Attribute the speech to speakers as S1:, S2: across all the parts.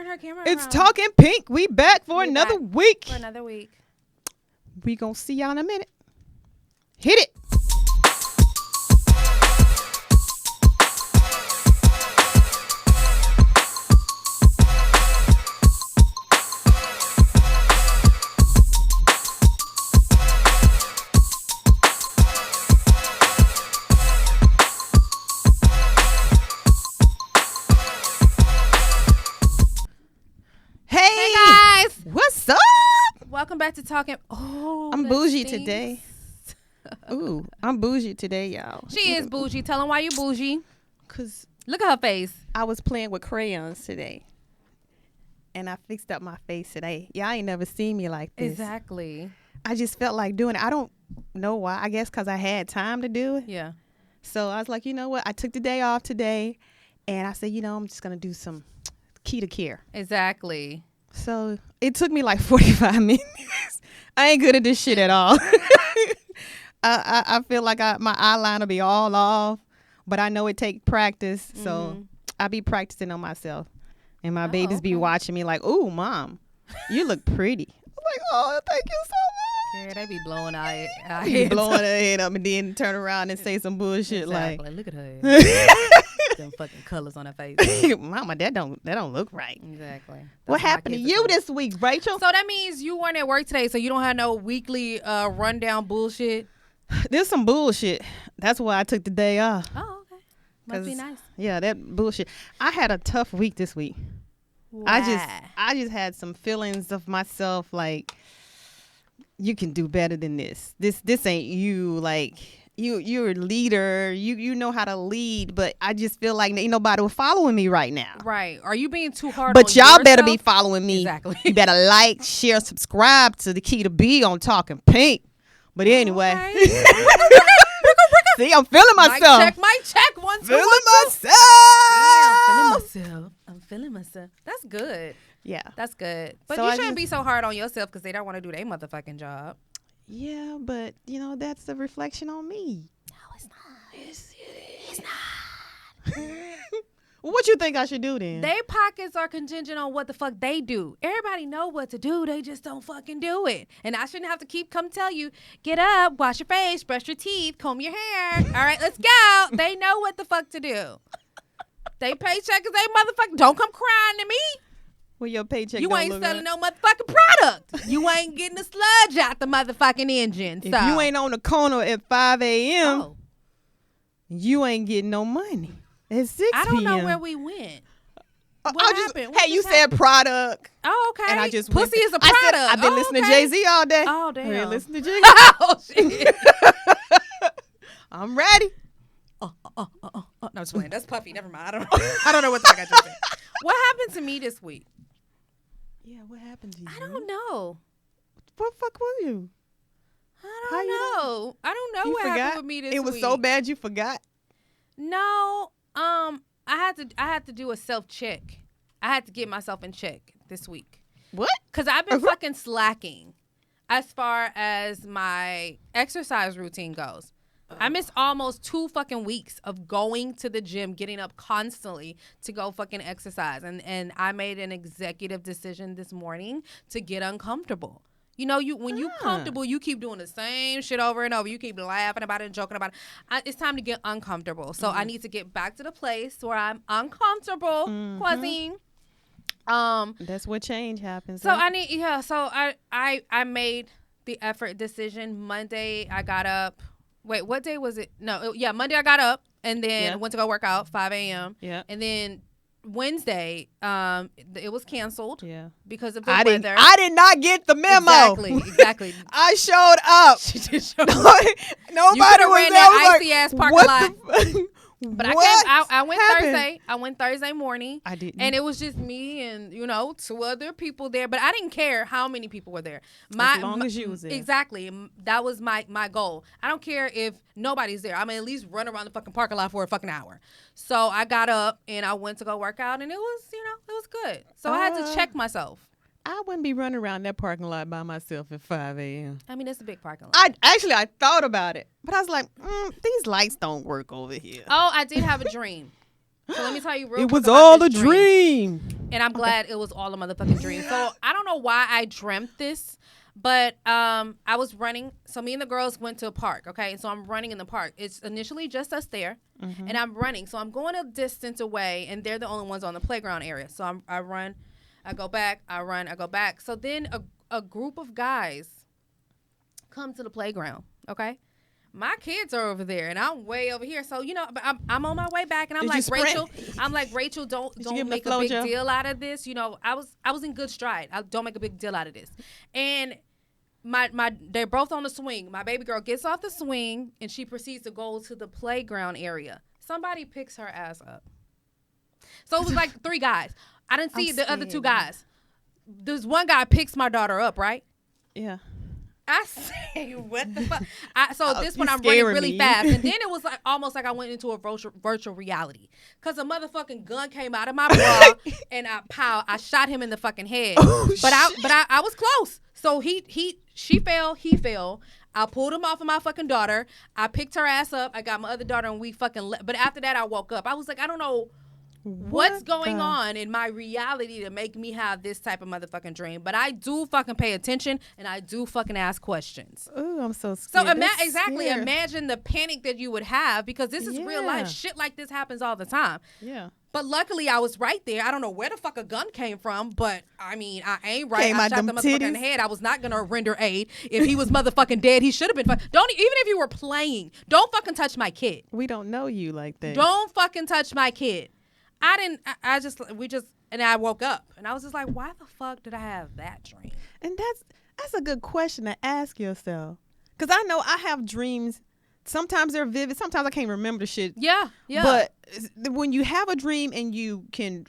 S1: turn her camera
S2: It's
S1: around.
S2: Talking Pink. We back for another week.
S1: For another week.
S2: We gonna see y'all in a minute. Hit it.
S1: Hey guys,
S2: What's up?
S1: welcome back to Talking. Oh,
S2: I'm
S1: that
S2: bougie
S1: stinks.
S2: today. Ooh, I'm bougie today, y'all.
S1: She is bougie. Tell them why you bougie.
S2: Cause
S1: Look at her face.
S2: I was playing with crayons today, and I fixed up my face today. Y'all ain't never seen me like this.
S1: Exactly.
S2: I just felt like doing it. I don't know why. I guess because I had time to do it.
S1: Yeah.
S2: So I was like, you know what? I took the day off today, and I said, I'm just gonna do some keto care.
S1: Exactly.
S2: So it took me like 45 minutes. I ain't good at this shit at all. I feel like my eyeliner will be all off, but I know it take practice. So I be practicing on myself, and my babies be watching me like, "Ooh, mom, you look pretty." I'm like, "Oh, thank you so much."
S1: Yeah, they be blowing our
S2: Be blowing her head up and then turn around and say some bullshit
S1: exactly.
S2: like,
S1: Look at her. Them fucking colors on her face.
S2: "Mama, that don't look right."
S1: Exactly. That's
S2: What happened to you this week, Rachel?
S1: So that means you weren't at work today, so you don't have no weekly rundown bullshit.
S2: There's some bullshit. That's why I took the day off.
S1: Oh, okay. Must be nice.
S2: Yeah, that bullshit. I had a tough week this week.
S1: Why?
S2: I just had some feelings of myself like, you can do better than this. This ain't you. Like, you're a leader. You know how to lead, but I just feel like ain't nobody following me right now.
S1: Right. Are you being too hard
S2: But
S1: on
S2: y'all
S1: yourself?
S2: better be following me.
S1: Exactly.
S2: You better like, share, subscribe to the Key to Be on Talking Pink. But anyway,
S1: Okay.
S2: see, I'm feeling myself.
S1: Mic check. One, two,
S2: Feeling
S1: one, two.
S2: myself.
S1: Damn, I'm feeling myself. That's good.
S2: Yeah.
S1: That's good. But
S2: So
S1: you
S2: I
S1: shouldn't
S2: just-
S1: be so hard on yourself because they don't want to do their motherfucking job.
S2: Yeah, but that's a reflection on me.
S1: No, it's not.
S2: It's not. What you think I should do then?
S1: Their pockets are contingent on what the fuck they do. Everybody know what to do. They just don't fucking do it. And I shouldn't have to come tell you, get up, wash your face, brush your teeth, comb your hair. All right, let's go. They know what the fuck to do. They paycheck is they motherfucking. Don't come crying to me.
S2: Well, your paycheck
S1: You
S2: don't
S1: ain't
S2: look
S1: selling
S2: right.
S1: no motherfucking product. You ain't getting the sludge out the motherfucking engine.
S2: If
S1: So
S2: you ain't on the corner at 5 a.m.,
S1: Oh,
S2: you ain't getting no money. At 6
S1: I
S2: p.m.
S1: don't know where we went. What
S2: I just-
S1: happened? What
S2: Hey, you
S1: just
S2: said
S1: happened?
S2: product.
S1: Oh, okay.
S2: And I just
S1: Pussy
S2: went-
S1: is a
S2: I
S1: product.
S2: said, I've been listening
S1: okay.
S2: to Jay-Z all day.
S1: Oh,
S2: I've been
S1: damn.
S2: listening to Jay-Z.
S1: Oh, shit.
S2: I'm ready.
S1: No, I'm just playing. That's Puffy. Never mind. I don't know what the fuck I just said. What happened to me this week?
S2: Yeah, what happened to you?
S1: I don't know.
S2: What the fuck were you?
S1: I
S2: How
S1: don't
S2: you
S1: know. I don't know
S2: You
S1: what
S2: forgot?
S1: happened with me this week.
S2: It was so bad you forgot?
S1: No. I had to do a self-check. I had to get myself in check this week.
S2: What?
S1: Because I've been fucking slacking as far as my exercise routine goes. I missed almost 2 fucking weeks of going to the gym, getting up constantly to go fucking exercise. And I made an executive decision this morning to get uncomfortable. When you comfortable, you keep doing the same shit over and over. You keep laughing about it and joking about it. It's time to get uncomfortable. So I need to get back to the place where I'm uncomfortable, Quasine.
S2: That's where change happens.
S1: So I made the effort decision. Monday I got up. Wait, what day was it? Monday I got up and then went to go work out 5 a.m.
S2: Yeah.
S1: And then Wednesday, it was canceled.
S2: Yeah.
S1: Because of the
S2: I
S1: weather.
S2: I did not get the memo.
S1: Exactly.
S2: I showed up.
S1: She did show
S2: Nobody
S1: You
S2: was
S1: coulda ran
S2: there. I
S1: that
S2: was
S1: icy
S2: like,
S1: ass parking
S2: what
S1: lot.
S2: the
S1: But
S2: what
S1: I went
S2: happened?
S1: Thursday. I went Thursday morning.
S2: I didn't.
S1: And it was just me and, 2 other people there. But I didn't care how many people were there.
S2: As long as you was there.
S1: Exactly. That was my goal. I don't care if nobody's there. I'm at least run around the fucking parking lot for a fucking hour. So I got up and I went to go work out. And it was, it was good. So I had to check myself.
S2: I wouldn't be running around that parking lot by myself at 5 a.m.
S1: I mean, it's a big parking lot.
S2: I thought about it, but I was like, these lights don't work over here.
S1: Oh, I did have a dream. So let me tell you real
S2: It
S1: quick
S2: was
S1: about
S2: all a
S1: this
S2: dream.
S1: And I'm glad it was all a motherfucking dream. So I don't know why I dreamt this, but I was running. So me and the girls went to a park, okay? So I'm running in the park. It's initially just us there, and I'm running. So I'm going a distance away, and they're the only ones on the playground area. So I run, I go back, I run, I go back. So then a group of guys come to the playground, okay? My kids are over there and I'm way over here. So, you know, I'm on my way back and I'm like, Rachel, don't make a big deal out of this. You know, I was in good stride. Don't make a big deal out of this. And they're both on the swing. My baby girl gets off the swing and she proceeds to go to the playground area. Somebody picks her ass up. So it was like 3 guys. I didn't see the other 2 guys. There's one guy picks my daughter up, right?
S2: Yeah.
S1: I say, what the fuck? So at this point, I'm running really fast. And then it was like almost like I went into a virtual reality. Because a motherfucking gun came out of my bra and I shot him in the fucking head. But I was close. So she fell, he fell. I pulled him off of my fucking daughter. I picked her ass up. I got my other daughter and we fucking left. But after that, I woke up. I was like, I don't know what's going on in my reality to make me have this type of motherfucking dream. But I do fucking pay attention and I do fucking ask questions.
S2: Oh, I'm so scared.
S1: So imagine the panic that you would have because this is real life. Shit like this happens all the time.
S2: Yeah.
S1: But luckily I was right there. I don't know where the fuck a gun came from, but I mean, I ain't right. I shot the motherfucker in the head. I was not going to render aid. If he was motherfucking dead, he should have been. Even if you were playing, don't fucking touch my kid.
S2: We don't know you like that.
S1: Don't fucking touch my kid. And I woke up and I was just like, why the fuck did I have that dream?
S2: And that's a good question to ask yourself. Because I know I have dreams. Sometimes they're vivid. Sometimes I can't remember shit.
S1: Yeah.
S2: But when you have a dream and you can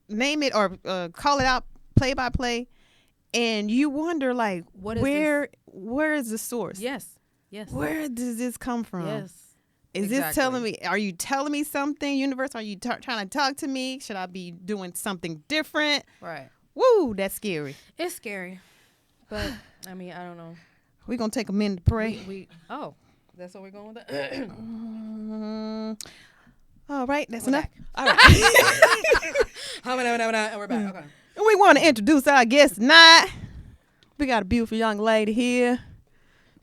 S2: name it or call it out play by play, and you wonder like, where is the source?
S1: Yes.
S2: Where does this come from?
S1: Yes.
S2: Is this telling me, are you telling me something, universe? Are you trying to talk to me? Should I be doing something different?
S1: Right.
S2: Woo, that's scary.
S1: It's scary. But, I mean, I don't know.
S2: We're going to take a minute to pray.
S1: That's what we're going with that?
S2: All right, that's enough. All
S1: right. And we're back. Okay.
S2: And we want to introduce our guest tonight. We got a beautiful young lady here.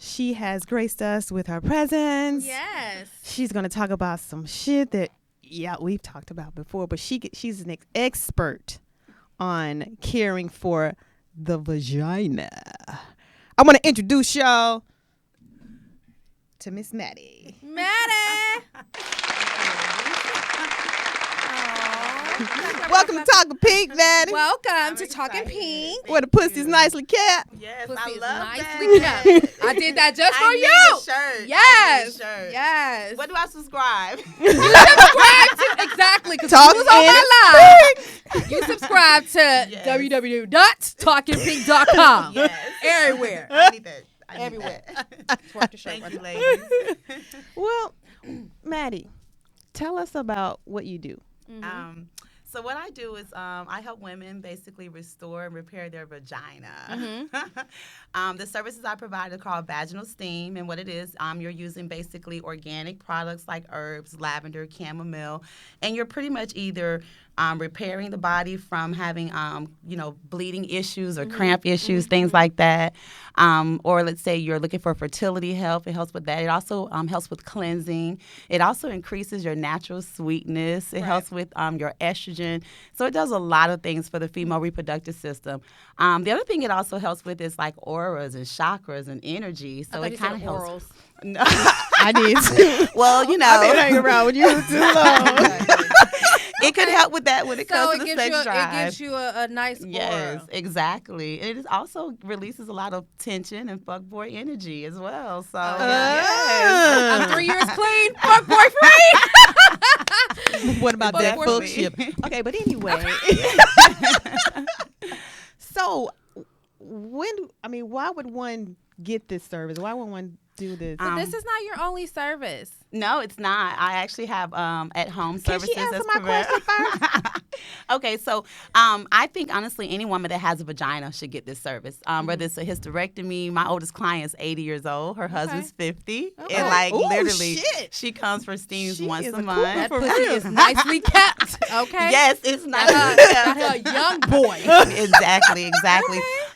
S2: She has graced us with her presence.
S1: Yes.
S2: She's going to talk about some shit that, we've talked about before, but she's an expert on caring for the vagina. I want to introduce y'all to Miss Maddie.
S1: Maddie!
S2: Welcome to TALKinPINk, Maddie.
S1: Welcome to TALKinPINk.
S2: Where the pussy's nicely kept.
S3: Yes,
S1: Pussy
S3: I
S1: is
S3: love
S1: nicely
S3: that.
S1: kept. I did that just for
S3: I
S1: you.
S3: need a shirt.
S1: Yes.
S3: I need a shirt.
S1: Yes.
S3: What do I subscribe?
S1: You subscribe to exactly because you was on my live. You subscribe to www.talkinpink.com.
S3: Yes.
S1: Everywhere.
S3: I need that.
S1: Everywhere.
S3: Thank you, ladies.
S2: Well, Maddie, tell us about what you do.
S3: Mm-hmm. So what I do is I help women basically restore and repair their vagina. Mm-hmm. The services I provide are called vaginal steam, and what it is, you're using basically organic products like herbs, lavender, chamomile, and you're pretty much either repairing the body from having, bleeding issues or cramp issues, things like that. Or let's say you're looking for fertility help. It helps with that. It also helps with cleansing. It also increases your natural sweetness. It helps with your estrogen. So it does a lot of things for the female reproductive system. The other thing it also helps with is like auras and chakras and energy. So it kind of helps.
S1: Orals.
S3: No.
S2: I did too.
S3: Well,
S2: I've been hanging around with you too long.
S3: It could help with that when it comes to the sex drive.
S1: It gives you a nice aura.
S3: Yes, exactly. It also releases a lot of tension and fuckboy energy as well. So, yes.
S1: I'm 3 years clean, fuckboy free.
S2: What about that
S3: Definitely.
S2: bullshit? Okay, but anyway. So, why would one get this service? Why would one do this?
S1: But this is not your only service.
S3: No, it's not. I actually have at-home services.
S2: Can she answer my question first?
S3: Okay, so I think honestly, any woman that has a vagina should get this service. Whether it's a hysterectomy, my oldest client is 80 years old. Her husband's 50, and like
S2: Ooh,
S3: literally,
S2: shit.
S3: she comes for steams
S2: She
S3: once
S2: is
S3: a
S2: a
S3: month.
S1: That
S2: For
S1: pussy
S2: real.
S1: is nicely kept. Okay.
S3: Yes, it's not.
S1: Got her a young boy.
S3: Exactly.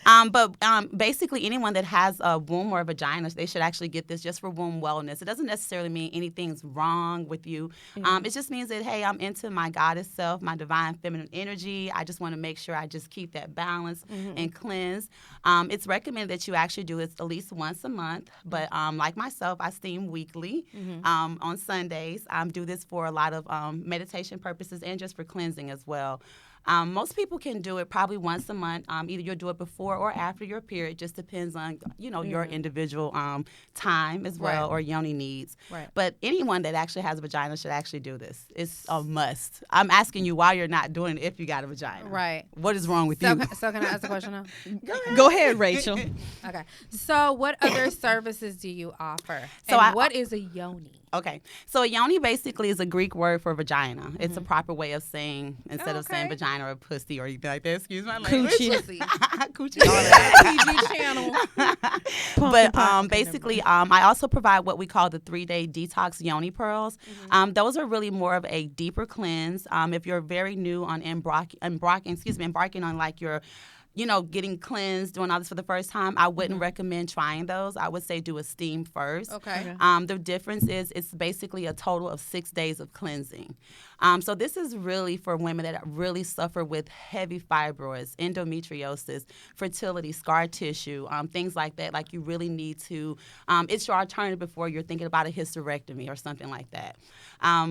S3: But basically, anyone that has a womb or a vagina, they should actually get this just for womb wellness. It doesn't necessarily mean anything's wrong with you. It just means that, hey, I'm into my goddess self, my divine feminine energy. I just want to make sure I just keep that balance and cleanse. It's recommended that you actually do this at least once a month. But like myself, I steam weekly on Sundays. I do this for a lot of meditation purposes and just for cleansing as well. Most people can do it probably once a month. Either you'll do it before or after your period. Just depends on your individual time as well, or yoni needs.
S1: Right.
S3: But anyone that actually has a vagina should actually do this. It's a must. I'm asking you why you're not doing it if you got a vagina.
S1: Right.
S3: What is wrong with
S1: So,
S3: you?
S1: so can I ask a question now?
S2: Go ahead, Rachel.
S1: Okay. So what other services do you offer?
S3: So
S1: and what is a yoni?
S3: Okay. So a yoni basically is a Greek word for vagina. It's a proper way of saying, instead of saying vagina or pussy or anything like that, excuse my language.
S1: Pussy.
S3: Coochie. All that.
S1: PG channel.
S3: But basically, I also provide what we call the 3-day detox yoni pearls. Those are really more of a deeper cleanse. If you're very new on embarking on like your getting cleansed, doing all this for the first time, I wouldn't recommend trying those. I would say do a steam first.
S1: Okay.
S3: The difference is it's basically a total of 6 days of cleansing. So this is really for women that really suffer with heavy fibroids, endometriosis, fertility, scar tissue, things like that. Like you really need to, it's your alternative before you're thinking about a hysterectomy or something like that.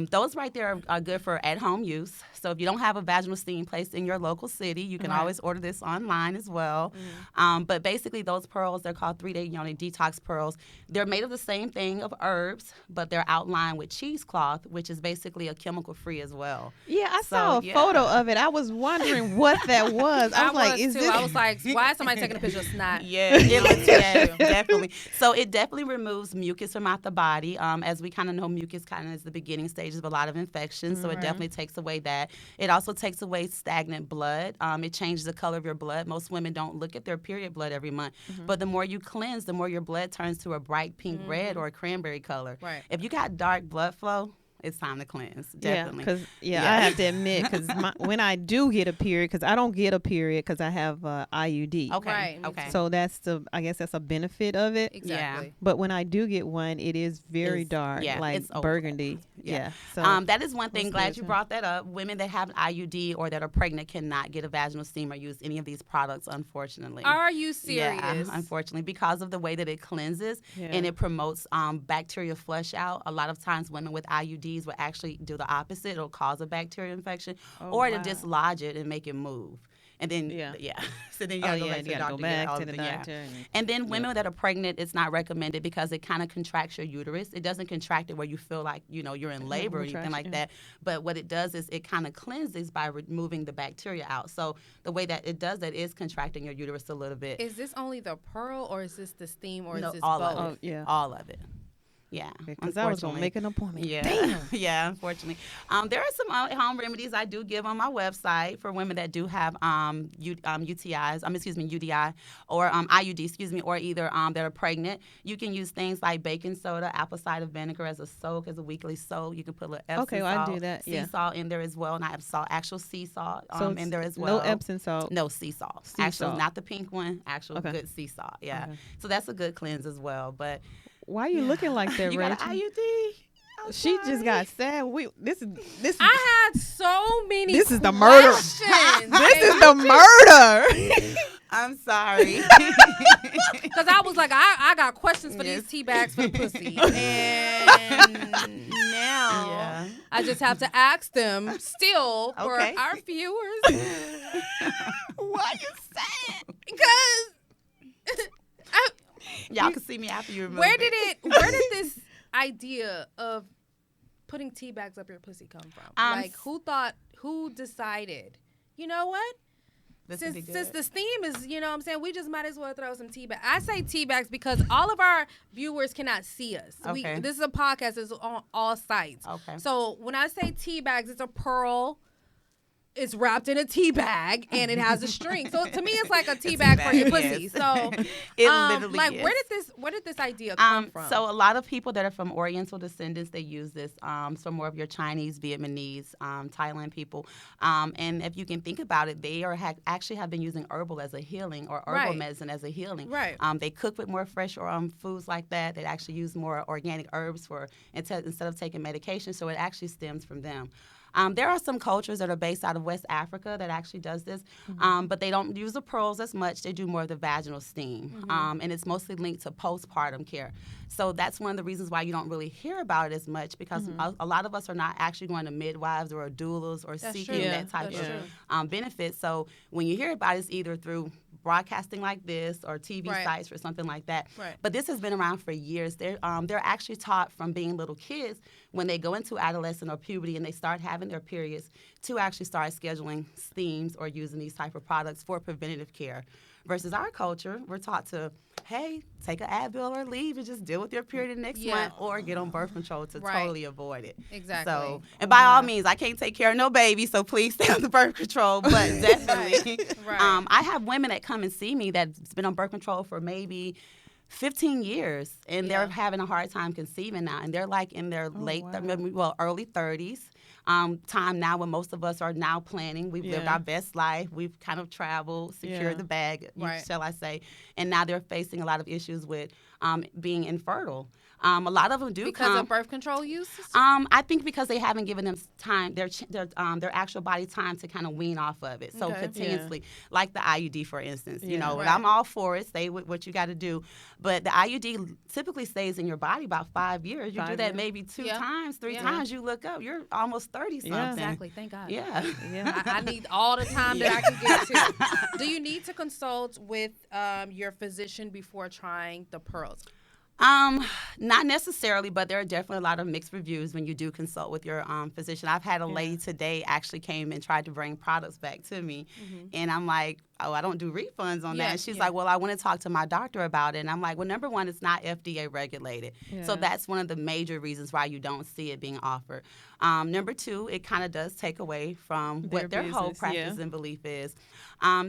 S3: Those right there are good for at-home use. So if you don't have a vaginal steam place in your local city, you can always order this online as well. But basically those pearls, they're called 3-day yoni detox pearls. They're made of the same thing of herbs, but they're outlined with cheesecloth, which is basically a chemical-free as well.
S2: Yeah, I saw a photo of it. I was wondering what that was. I was like, is this?
S1: I was like, why is somebody taking a picture of snot?
S3: Yeah, definitely. So it definitely removes mucus from out the body. As we kind of know, mucus kind of is the beginning stages of a lot of infections. So it definitely takes away that. It also takes away stagnant blood. It changes the color of your blood. Most women don't look at their period blood every month. But the more you cleanse, the more your blood turns to a bright pink red or a cranberry color.
S1: Right.
S3: If you got dark blood flow, it's time to cleanse. Definitely.
S2: I have to admit, because when I do get a period, because I don't get a period because I have IUD.
S3: Okay.
S1: Right.
S3: Okay.
S2: So I guess that's a benefit of it.
S1: Exactly.
S2: But when I do get one, it is very dark, like
S3: it's
S2: burgundy.
S3: Yeah.
S2: So
S3: that is one thing. Glad you brought that up. Women that have an IUD or that are pregnant cannot get a vaginal steam or use any of these products, unfortunately.
S1: Are you serious?
S3: Yeah, unfortunately, because of the way that it cleanses and it promotes bacteria flush out. A lot of times, women with IUDs will actually do the opposite. It'll cause a bacterial infection, or it'll dislodge it and make it move. And then, so then you gotta go back to the doctor. And then women that are pregnant, it's not recommended because it kind of contracts your uterus. It doesn't contract it where you feel like, you're in labor or anything like that. But what it does is it kind of cleanses by removing the bacteria out. So the way that it does that is contracting your uterus a little bit.
S1: Is this only the pearl or is this the steam or is this
S3: all
S1: both?
S3: of it. All of it. Yeah,
S2: because I was gonna make an appointment.
S3: Yeah,
S2: damn.
S3: Yeah. Unfortunately, there are some home remedies I do give on my website for women that do have UTIs. UDI or IUD. Or either that are pregnant. You can use things like baking soda, apple cider vinegar as a soak, as a weekly soak. You can put a little Epsom salt,
S2: I do that.
S3: sea salt in there as well, and I have actual sea salt in there as
S2: No
S3: well.
S2: Epsom salt.
S3: No sea salt. Actual, not the pink one. Actual good sea salt. Yeah. Okay. So that's a good cleanse as well, but.
S2: Why are you looking like that,
S3: you
S2: Rachel?
S3: Got an IUD?
S2: She just got sad. This.
S1: I had so many.
S2: This is the murder.
S1: This
S2: is the murder.
S3: I'm sorry.
S1: Because I was like, I got questions for these tea bags for the pussy, and now I just have to ask them still for our viewers.
S3: Why you sad?
S1: Because.
S3: Y'all can see me after you remove
S1: Where did this idea of putting tea bags up your pussy come from? Who decided, you know what? Since the steam is, we just might as well throw some tea bags. I say tea bags because all of our viewers cannot see us.
S3: Okay.
S1: This is a podcast. It's on all sites.
S3: Okay.
S1: So when I say tea bags, it's a pearl it's wrapped in a tea bag and it has a string. So to me, it's like a tea bag for your pussy.
S3: Yes.
S1: So
S3: It literally
S1: like,
S3: is.
S1: where did this idea come from?
S3: So a lot of people that are from Oriental descendants, they use this. So more of your Chinese, Vietnamese, Thailand people. And if you can think about it, they are actually have been using herbal as a healing or herbal medicine as a healing.
S1: Right.
S3: They cook with more fresh foods like that. They actually use more organic herbs instead of taking medication. So it actually stems from them. There are some cultures that are based out of West Africa that actually does this, but they don't use the pearls as much. They do more of the vaginal steam, and it's mostly linked to postpartum care. So that's one of the reasons why you don't really hear about it as much, because a lot of us are not actually going to midwives or doulas or seeking that type of benefit. So when you hear about it, it's either through broadcasting like this or TV sites or something like that.
S1: Right.
S3: But this has been around for years. They're actually taught from being little kids when they go into adolescent or puberty and they start having their periods to actually start scheduling steams or using these type of products for preventative care. Versus our culture, we're taught to, hey, take an Advil or leave and just deal with your period the next month, or get on birth control to totally avoid it.
S1: Exactly.
S3: So, and by all means, I can't take care of no baby, so please stay on the birth control. But definitely, I have women that come and see me that's been on birth control for maybe 15 years, and they're having a hard time conceiving now, and they're like in their early 30s. Time now when most of us are now planning. We've lived our best life. We've kind of traveled, secured the bag, shall I say. And now they're facing a lot of issues with being infertile. A lot of them do
S1: because of birth control use.
S3: I think because they haven't given them time, their actual body time to kind of wean off of it. So continuously, like the IUD, for instance, you know, and I'm all for it. Stay with what you got to do, but the IUD typically stays in your body about 5 years. You do that maybe 2 times, 3 times. You look up, you're almost 30 something.
S1: Yeah. Exactly. Thank God.
S3: Yeah.
S1: I need all the time that I can get to. Do you need to consult with your physician before trying the pearls?
S3: Not necessarily, but there are definitely a lot of mixed reviews when you do consult with your physician. I've had a lady today actually came and tried to bring products back to me, and I'm like, oh, I don't do refunds on that. And she's like, well, I want to talk to my doctor about it. And I'm like, well, number one, it's not FDA regulated. So that's one of the major reasons why you don't see it being offered. Number two, it kind of does take away from what their whole practice and belief is.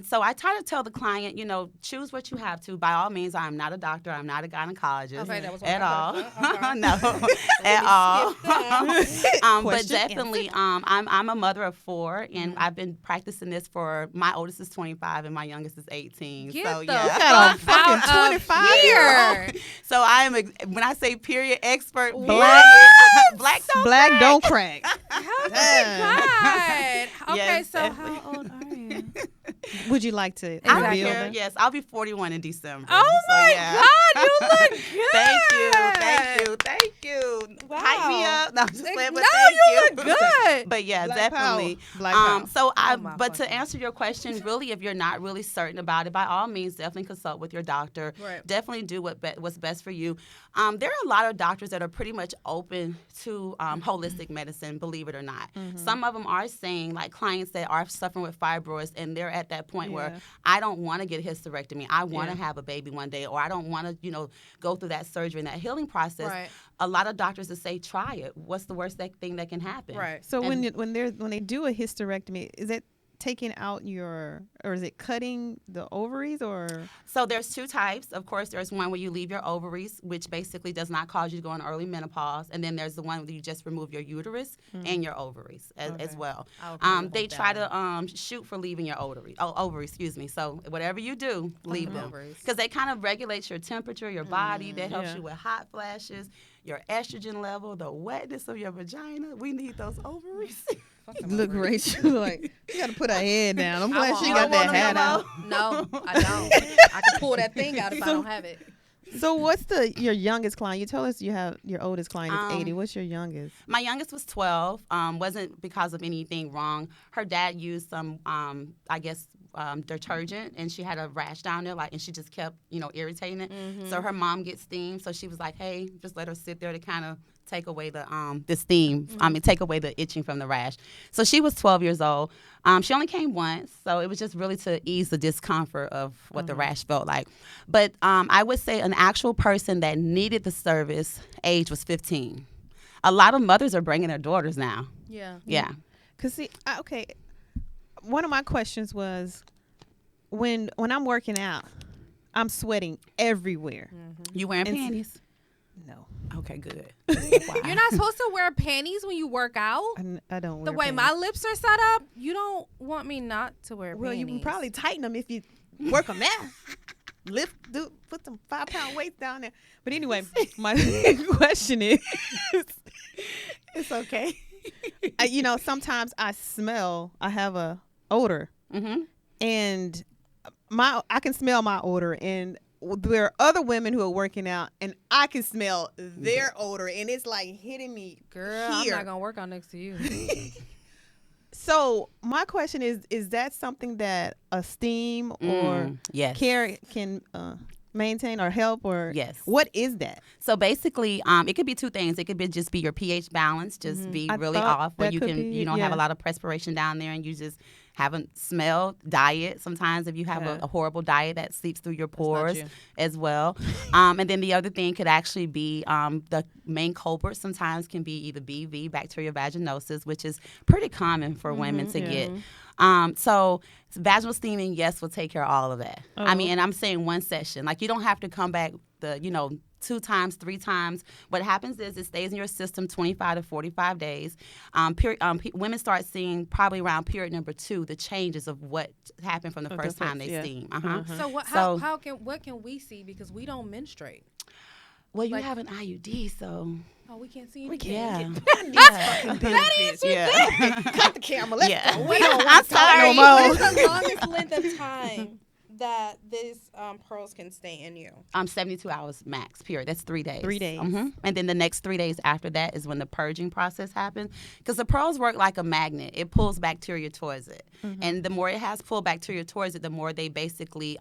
S3: So I try to tell the client, you know, choose what you have to. By all means, I'm not a doctor. I'm not a gynecologist at all. No, at all. But definitely, I'm a mother of 4, and I've been practicing this for, my oldest is 25 and my youngest is 18.
S1: Get
S3: so
S1: the
S3: yeah,
S1: fuck out 25 here.
S3: So I am when I say period expert,
S2: black don't crack.
S1: Oh my God. Okay,
S3: Yes,
S1: so
S3: definitely.
S1: how old are you?
S2: Would you like to
S3: I
S2: reveal
S3: care,
S2: that?
S3: yes, I'll be 41 in December.
S1: Oh my God, you look good.
S3: Thank you.
S1: Wow.
S3: Hype me up. No, I'm just playing, but
S1: No,
S3: thank
S1: you look good.
S3: But yeah,
S2: Black
S3: definitely.
S2: power. Black power.
S3: So
S1: my
S3: to answer your question, really, if you're not really certain about it, by all means, definitely consult with your doctor.
S1: Right.
S3: Definitely do what's best for you. There are a lot of doctors that are pretty much open to holistic medicine, believe it or not. Some of them are saying, like clients that are suffering with fibroids, and they're at that point where I don't want to get a hysterectomy. I want to have a baby one day, or I don't want to, go through that surgery and that healing process.
S1: Right.
S3: A lot of doctors will say, try it. What's the worst thing that can happen?
S1: Right.
S2: So when they do a hysterectomy, is it taking out or is it cutting the ovaries, or?
S3: So there's 2 types. Of course, there's one where you leave your ovaries, which basically does not cause you to go in early menopause. And then there's the one where you just remove your uterus and your ovaries as well. They try to shoot for leaving your ovaries, excuse me. So whatever you do, leave them. Because they kind of regulate your temperature, your body. That helps you with hot flashes, your estrogen level, the wetness of your vagina. We need those ovaries.
S2: Look, Rachel, like, you got to put her head down. I'm glad she
S1: You
S2: got
S1: don't
S2: that hat out.
S1: No, I don't. I can pull that thing out if I don't have it.
S2: So what's your youngest client? You told us you have your oldest client is 80. What's your youngest?
S3: My youngest was 12. Wasn't because of anything wrong. Her dad used some, detergent, and she had a rash down there, and she just kept, irritating it. So her mom gets steam. So she was like, hey, just let her sit there to kind of take away the steam. Take away the itching from the rash. So she was 12 years old. She only came once, so it was just really to ease the discomfort of what the rash felt like. But I would say an actual person that needed the service age was 15. A lot of mothers are bringing their daughters now.
S1: Yeah.
S3: Yeah.
S2: Because, see, okay, one of my questions was when I'm working out, I'm sweating everywhere.
S3: You wearing panties?
S2: No,
S3: Okay, good.
S1: You're not supposed to wear panties when you work out.
S2: I don't wear
S1: The way
S2: panties.
S1: my lips are set up, you don't want me not to wear
S2: Well,
S1: panties.
S2: you can probably tighten them if you work them out. Put some 5-pound weights down there. But anyway, my question is,
S3: It's okay.
S2: sometimes I have a odor, and I can smell my odor, and there are other women who are working out, and I can smell their odor, and it's like hitting me.
S1: Girl,
S2: here.
S1: I'm not gonna work on next to you.
S2: So my question is that something that a steam or
S3: yes.
S2: care can maintain or help, or
S3: Yes.
S2: what is that?
S3: So basically, it could be two things. It could be just be your pH balance, just be
S2: I
S3: really
S2: thought
S3: off, where
S2: that
S3: you
S2: could
S3: can
S2: be,
S3: you don't have
S2: yeah.
S3: a lot of perspiration down there, and you just haven't smelled. Diet. Sometimes if you have a horrible diet that seeps through your pores
S1: you.
S3: as well. And then the other thing could actually be the main culprit. Sometimes can be either BV, bacterial vaginosis, which is pretty common for women to get. So vaginal steaming, yes, will take care of all of that. I mean, and I'm saying one session. Like, you don't have to come back 2 times, 3 times. What happens is it stays in your system 25 to 45 days. Women start seeing probably around period number 2 the changes of what happened from the first time they steam.
S1: So what can we see, because we don't menstruate?
S3: Well, you have an IUD, so.
S1: Oh, we can't see anything.
S3: We can't.
S1: That answers that.
S2: Cut the camera. Let's go.
S3: We don't want to talk no
S1: What
S3: more.
S1: is the longest length of time that these pearls can stay in you?
S3: 72 hours max, period. That's 3 days.
S2: 3 days.
S3: And then the next 3 days after that is when the purging process happens. Because the pearls work like a magnet. It pulls bacteria towards it. And the more it has pulled bacteria towards it, the more they basically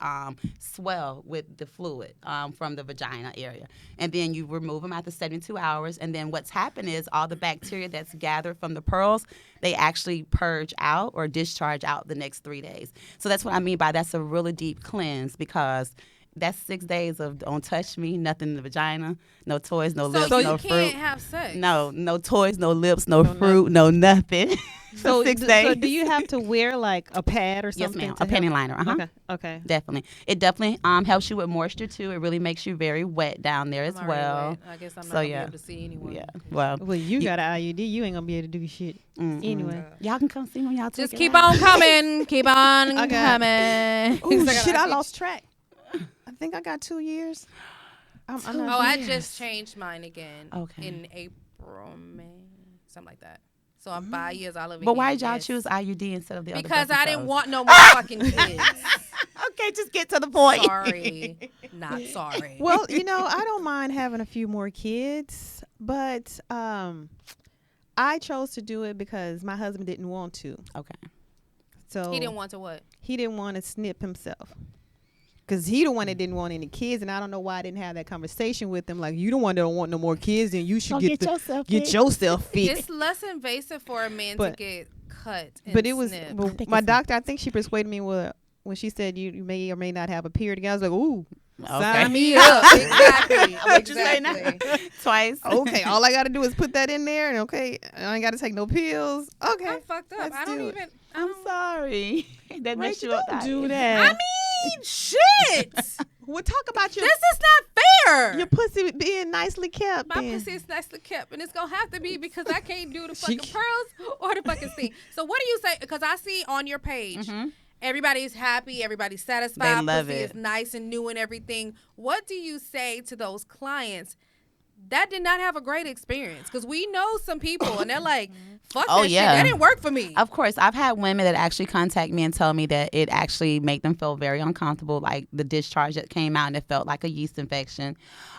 S3: swell with the fluid from the vagina area. And then you remove them after 72 hours. And then what's happened is all the bacteria that's gathered from the pearls, they actually purge out or discharge out the next 3 days. So that's what I mean by that's a really deep cleanse, because that's 6 days of don't touch me, nothing in the vagina, no toys, no lips,
S1: So
S3: no
S1: you
S3: fruit.
S1: can't have sex.
S3: No toys, no lips, no fruit, no nothing.
S2: So
S3: 6 days.
S2: So do you have to wear like a pad or
S3: Yes,
S2: something?
S3: ma'am.
S2: to
S3: A panty
S2: help?
S3: liner.
S2: Okay.
S3: Definitely. It definitely helps you with moisture too. It really makes you very wet down there as
S1: I'm already
S3: well.
S1: wet. I guess I'm not
S3: So,
S1: gonna
S3: yeah.
S1: be able to see anyone.
S3: Yeah. Well,
S2: Well, you got an IUD. You ain't gonna be able to do shit anyway.
S3: y'all can come see when y'all
S1: Just
S3: take it
S1: keep
S3: out.
S1: on coming. Keep on
S2: Okay.
S1: coming.
S2: Oh shit! I lost track. I think I got 2 years. I'm not
S1: Oh, I
S2: sure.
S1: just changed mine again.
S3: Okay.
S1: In April, May, something like that. So I'm 5 years all over
S3: But
S1: again.
S3: why did y'all
S1: yes.
S3: choose IUD instead of the other?
S1: Because
S3: birth
S1: I didn't
S3: controls?
S1: want no more fucking kids.
S3: Okay, just get to the point.
S1: Sorry. Not sorry.
S2: Well, I don't mind having a few more kids, but I chose to do it because my husband didn't want to.
S3: Okay.
S2: So
S1: He didn't want to what?
S2: He didn't want to snip himself. Because he the one that didn't want any kids, and I don't know why I didn't have that conversation with him. Like, you the one that don't want no more kids, then you should
S3: Go
S2: get
S3: yourself
S2: yourself fit.
S1: It's less invasive for a man
S2: But-
S1: to get cut and
S2: But it was
S1: snipped.
S2: well, my doctor. I think she persuaded me when she said you may or may not have a period again. I was like, ooh, sign me up.
S1: Exactly.
S3: What'd you say now?
S1: Exactly.
S3: Twice.
S2: Okay, all I got to do is put that in there, and okay, I ain't got to take no pills. Okay,
S1: I'm fucked up.
S2: let's
S1: I don't
S2: do it.
S1: even.
S3: I'm sorry. That messed you up.
S2: Don't do
S3: Diane.
S2: that.
S1: I mean, shit.
S2: Well, talk about your
S1: This is not fair.
S2: your pussy being nicely kept.
S1: My
S2: then.
S1: pussy is nicely kept, and it's gonna have to be because I can't do the
S2: She
S1: fucking pearls or the fucking steam. So what do you say? Because I see on your page, everybody's happy, everybody's satisfied.
S3: They love
S1: pussy
S3: it.
S1: is nice and new and everything. What do you say to those clients that did not have a great experience? Because we know some people, and they're like, "Fuck
S3: Oh,
S1: that
S3: yeah.
S1: shit. That didn't work for me."
S3: Of course, I've had women that actually contact me and tell me that it actually made them feel very uncomfortable, like the discharge that came out and it felt like a yeast infection.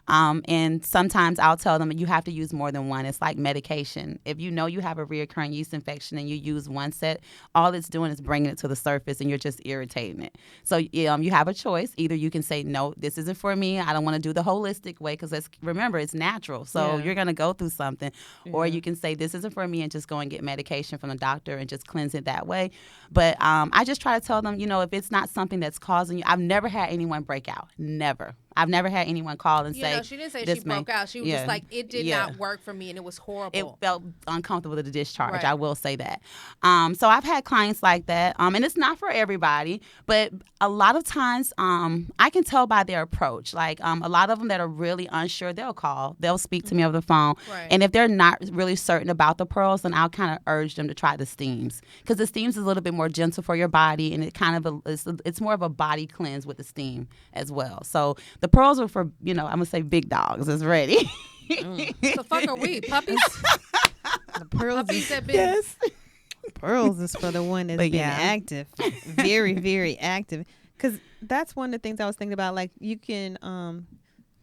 S3: And sometimes I'll tell them you have to use more than one. It's like medication. If you know you have a reoccurring yeast infection and you use one set, all it's doing is bringing it to the surface and you're just irritating it. So you have a choice. Either you can say, no, this isn't for me. I don't want to do the holistic way because remember, it's natural. So
S2: Yeah.
S3: you're going to go through something. Or you can say, this isn't for me, and just go and get medication from the doctor and just cleanse it that way. But I just try to tell them, if it's not something that's causing you. I've never had anyone break out. Never. I've never had anyone call and say,
S1: she didn't say
S3: this
S1: she broke out. She was just like, it did not work for me, and it was horrible.
S3: It felt uncomfortable to the discharge.
S1: Right.
S3: I will say that. So I've had clients like that, and it's not for everybody, but a lot of times I can tell by their approach. Like a lot of them that are really unsure, they'll call. They'll speak to me over the phone.
S1: Right.
S3: And if they're not really certain about the pearls, then I'll kind of urge them to try the steams, because the steams is a little bit more gentle for your body, and it kind of it's more of a body cleanse with the steam as well. So the pearls are for, I'm gonna say big dogs is ready.
S1: The fuck are we, puppies?
S2: The pearls
S1: Puppies that big.
S3: Yes.
S2: Pearls is for the one that's being active, very, very active. Because that's one of the things I was thinking about. Like you can,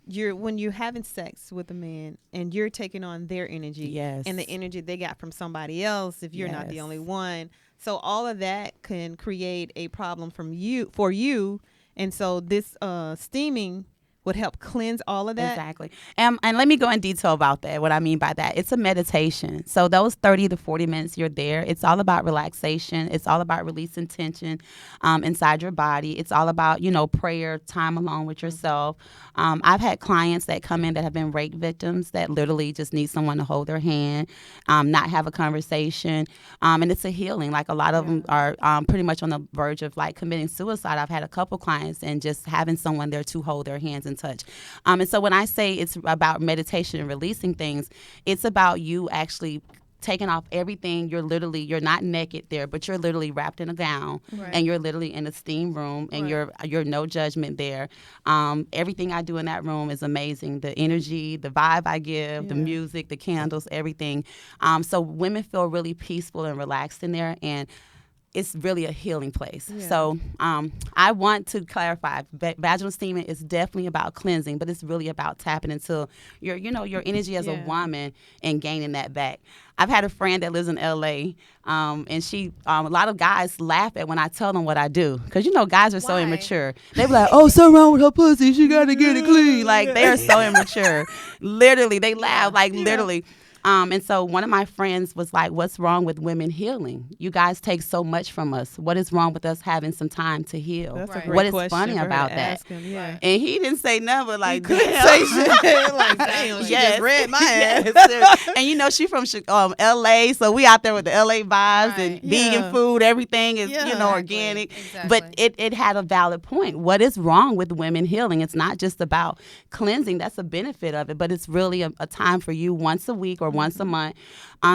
S2: when you're having sex with a man and you're taking on their energy,
S3: Yes.
S2: and the energy they got from somebody else, if you're not the only one, so all of that can create a problem for you, and so this steaming would help cleanse all of that.
S3: Exactly. And let me go in detail about that, what I mean by that. It's a meditation. So those 30 to 40 minutes you're there, it's all about relaxation. It's all about releasing tension inside your body. It's all about, prayer, time alone with yourself. I've had clients that come in that have been rape victims that literally just need someone to hold their hand, not have a conversation. And it's a healing. Like a lot of them are pretty much on the verge of like committing suicide. I've had a couple clients, and just having someone there to hold their hands and touch. And so when I say it's about meditation and releasing things, it's about you actually taking off everything. You're not naked there, but you're literally wrapped in a gown, and you're literally in a steam room, and you're no judgment there. Everything I do in that room is amazing. The energy, the vibe I give, the music, the candles, everything. So women feel really peaceful and relaxed in there, and it's really a healing place. Yeah. So I want to clarify, vaginal steaming is definitely about cleansing, but it's really about tapping into your energy as a woman and gaining that back. I've had a friend that lives in LA, and she, a lot of guys laugh at when I tell them what I do, because guys are so immature. They be like, "Oh, something wrong with her pussy. She gotta get it clean." Like they are so immature. Literally, they laugh literally. And so one of my friends was like, "What's wrong with women healing? You guys take so much from us. What is wrong with us having some time to heal?
S2: That's a great
S3: what is
S2: question
S3: funny
S2: for
S3: about
S2: her to
S3: that?"
S2: ask him, yeah.
S3: And he didn't say nothing, but like,
S2: couldn't say shit. Like, damn, she just read my ass.
S3: Yes. And she from LA, so we out there with the LA vibes and vegan food. Everything is organic.
S1: Exactly.
S3: But it had a valid point. What is wrong with women healing? It's not just about cleansing. That's a benefit of it, but it's really a time for you once a week or once a month.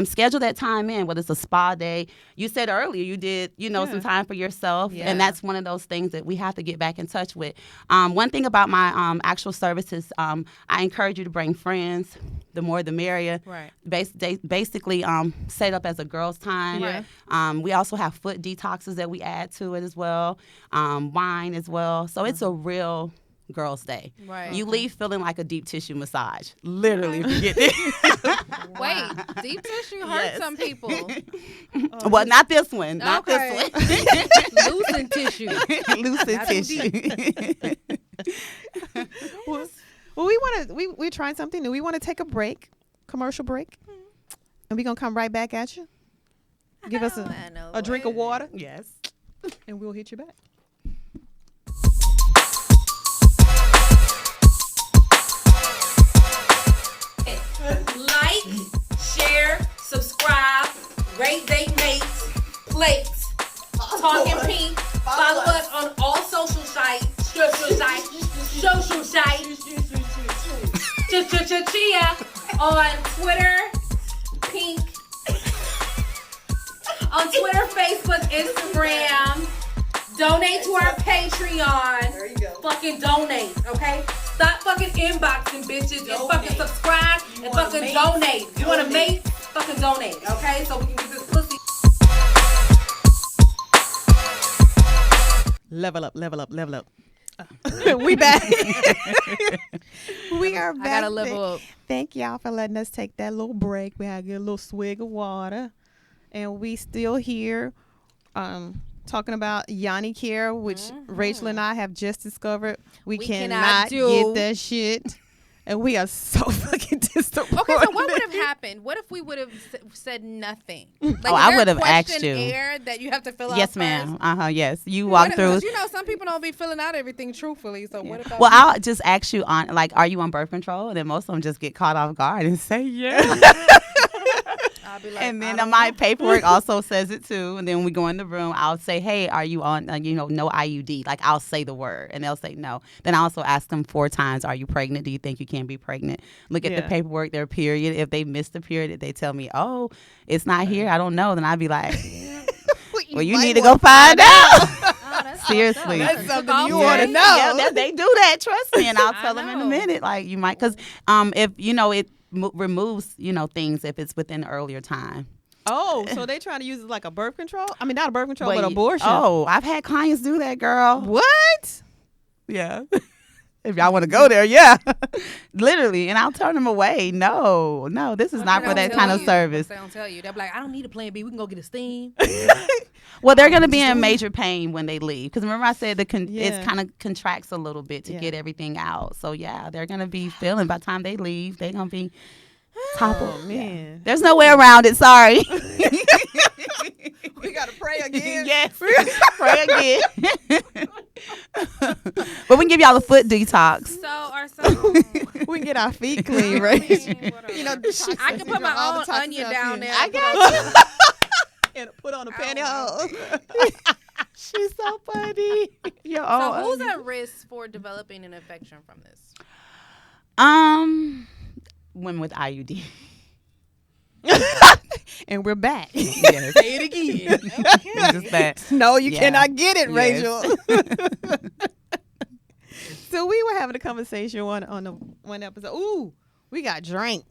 S3: Schedule that time in, whether it's a spa day. You said earlier you did, some time for yourself, and that's one of those things that we have to get back in touch with. One thing about my actual services, I encourage you to bring friends. The more, the merrier.
S1: Right.
S3: Basically, set up as a girls' time.
S1: Right.
S3: We also have foot detoxes that we add to it as well, wine as well. So it's a real girls' day.
S1: Right.
S3: You leave feeling like a deep tissue massage. Literally, if you get it.
S1: Wait, deep tissue hurt some people.
S3: Well, not this one. Not
S1: Okay.
S3: this one.
S1: Loosen tissue.
S3: Loosen
S1: Not too
S3: tissue.
S2: Well, we're trying something new. We want to take a break, commercial break, and we're gonna come right back at you. Give us a drink of water.
S3: Yes.
S2: And we'll hit you back.
S4: Like, share, subscribe, rate they mates, plates, TALKinPINk. Follow us on all social sites. Chia on Twitter, Pink. On Twitter, Facebook, Instagram. Donate to our Patreon.
S2: There you go.
S4: Fucking donate, okay? Stop fucking inboxing bitches and fucking subscribe and fucking donate. You want to make? Fucking donate, okay? So we can get this pussy.
S2: Level up, level up, level up. We back. We are back.
S1: I gotta level up.
S2: Thank y'all for letting us take that little break. We had to get a little swig of water. And we still here talking about Yoni Care, which Rachel and I have just discovered. We cannot get that shit. And we are so fucking disappointed.
S1: Okay, so what would have happened? What if we would have said nothing? Like,
S3: I would have asked you.
S1: That you have to fill out.
S3: Yes, ma'am. Yes. You walk through.
S1: You know, some people don't be filling out everything truthfully. So what about?
S3: Well, I'll just ask you on like, are you on birth control? And then most of them just get caught off guard and say yeah.
S1: I'll be like,
S3: And then my paperwork also says it too. And then when we go in the room, I'll say, hey, are you on, no IUD? Like, I'll say the word and they'll say no. Then I also ask them 4 times, are you pregnant? Do you think you can be pregnant? Look at the paperwork, their period. If they missed the period, if they tell me, oh, it's not here, I don't know. Then I'd be like, well, you need to go find out. Seriously.
S2: That's something you want to know.
S3: Yeah, they do that. Trust me. And I'll tell them in a minute. Like, you might, because if, it removes, things if it's within an earlier time.
S2: Oh, so they trying to use it like a birth control? I mean, not a birth control, but abortion.
S3: Oh, I've had clients do that, girl.
S2: What?
S3: Yeah. If y'all want to go there, yeah. Literally. And I'll turn them away. No, this is not for that kind of service.
S1: They don't tell you. They're like, I don't need a plan B. We can go get a steam.
S3: Well, they're going to be in major pain when they leave. Because remember I said it kind of contracts a little bit to get everything out. So, yeah, they're going to be feeling by the time they leave, they're going to be toppled.
S2: Oh, man.
S3: Yeah. There's no way around it. Sorry.
S2: We got to pray again.
S3: Yes. Pray again. But we can give y'all a foot detox.
S2: We can get our feet clean, right?
S1: I can put my own onion down there.
S3: I got you.
S2: And put on a pantyhose.
S3: She's so funny.
S1: So who's at risk for developing an infection from this?
S3: Women with IUD.
S2: And we're back.
S3: Yes.
S2: Say it again.
S3: Just that.
S2: No, you cannot get it,
S3: Yes.
S2: Rachel. So we were having a conversation on one episode. Ooh, we got drink.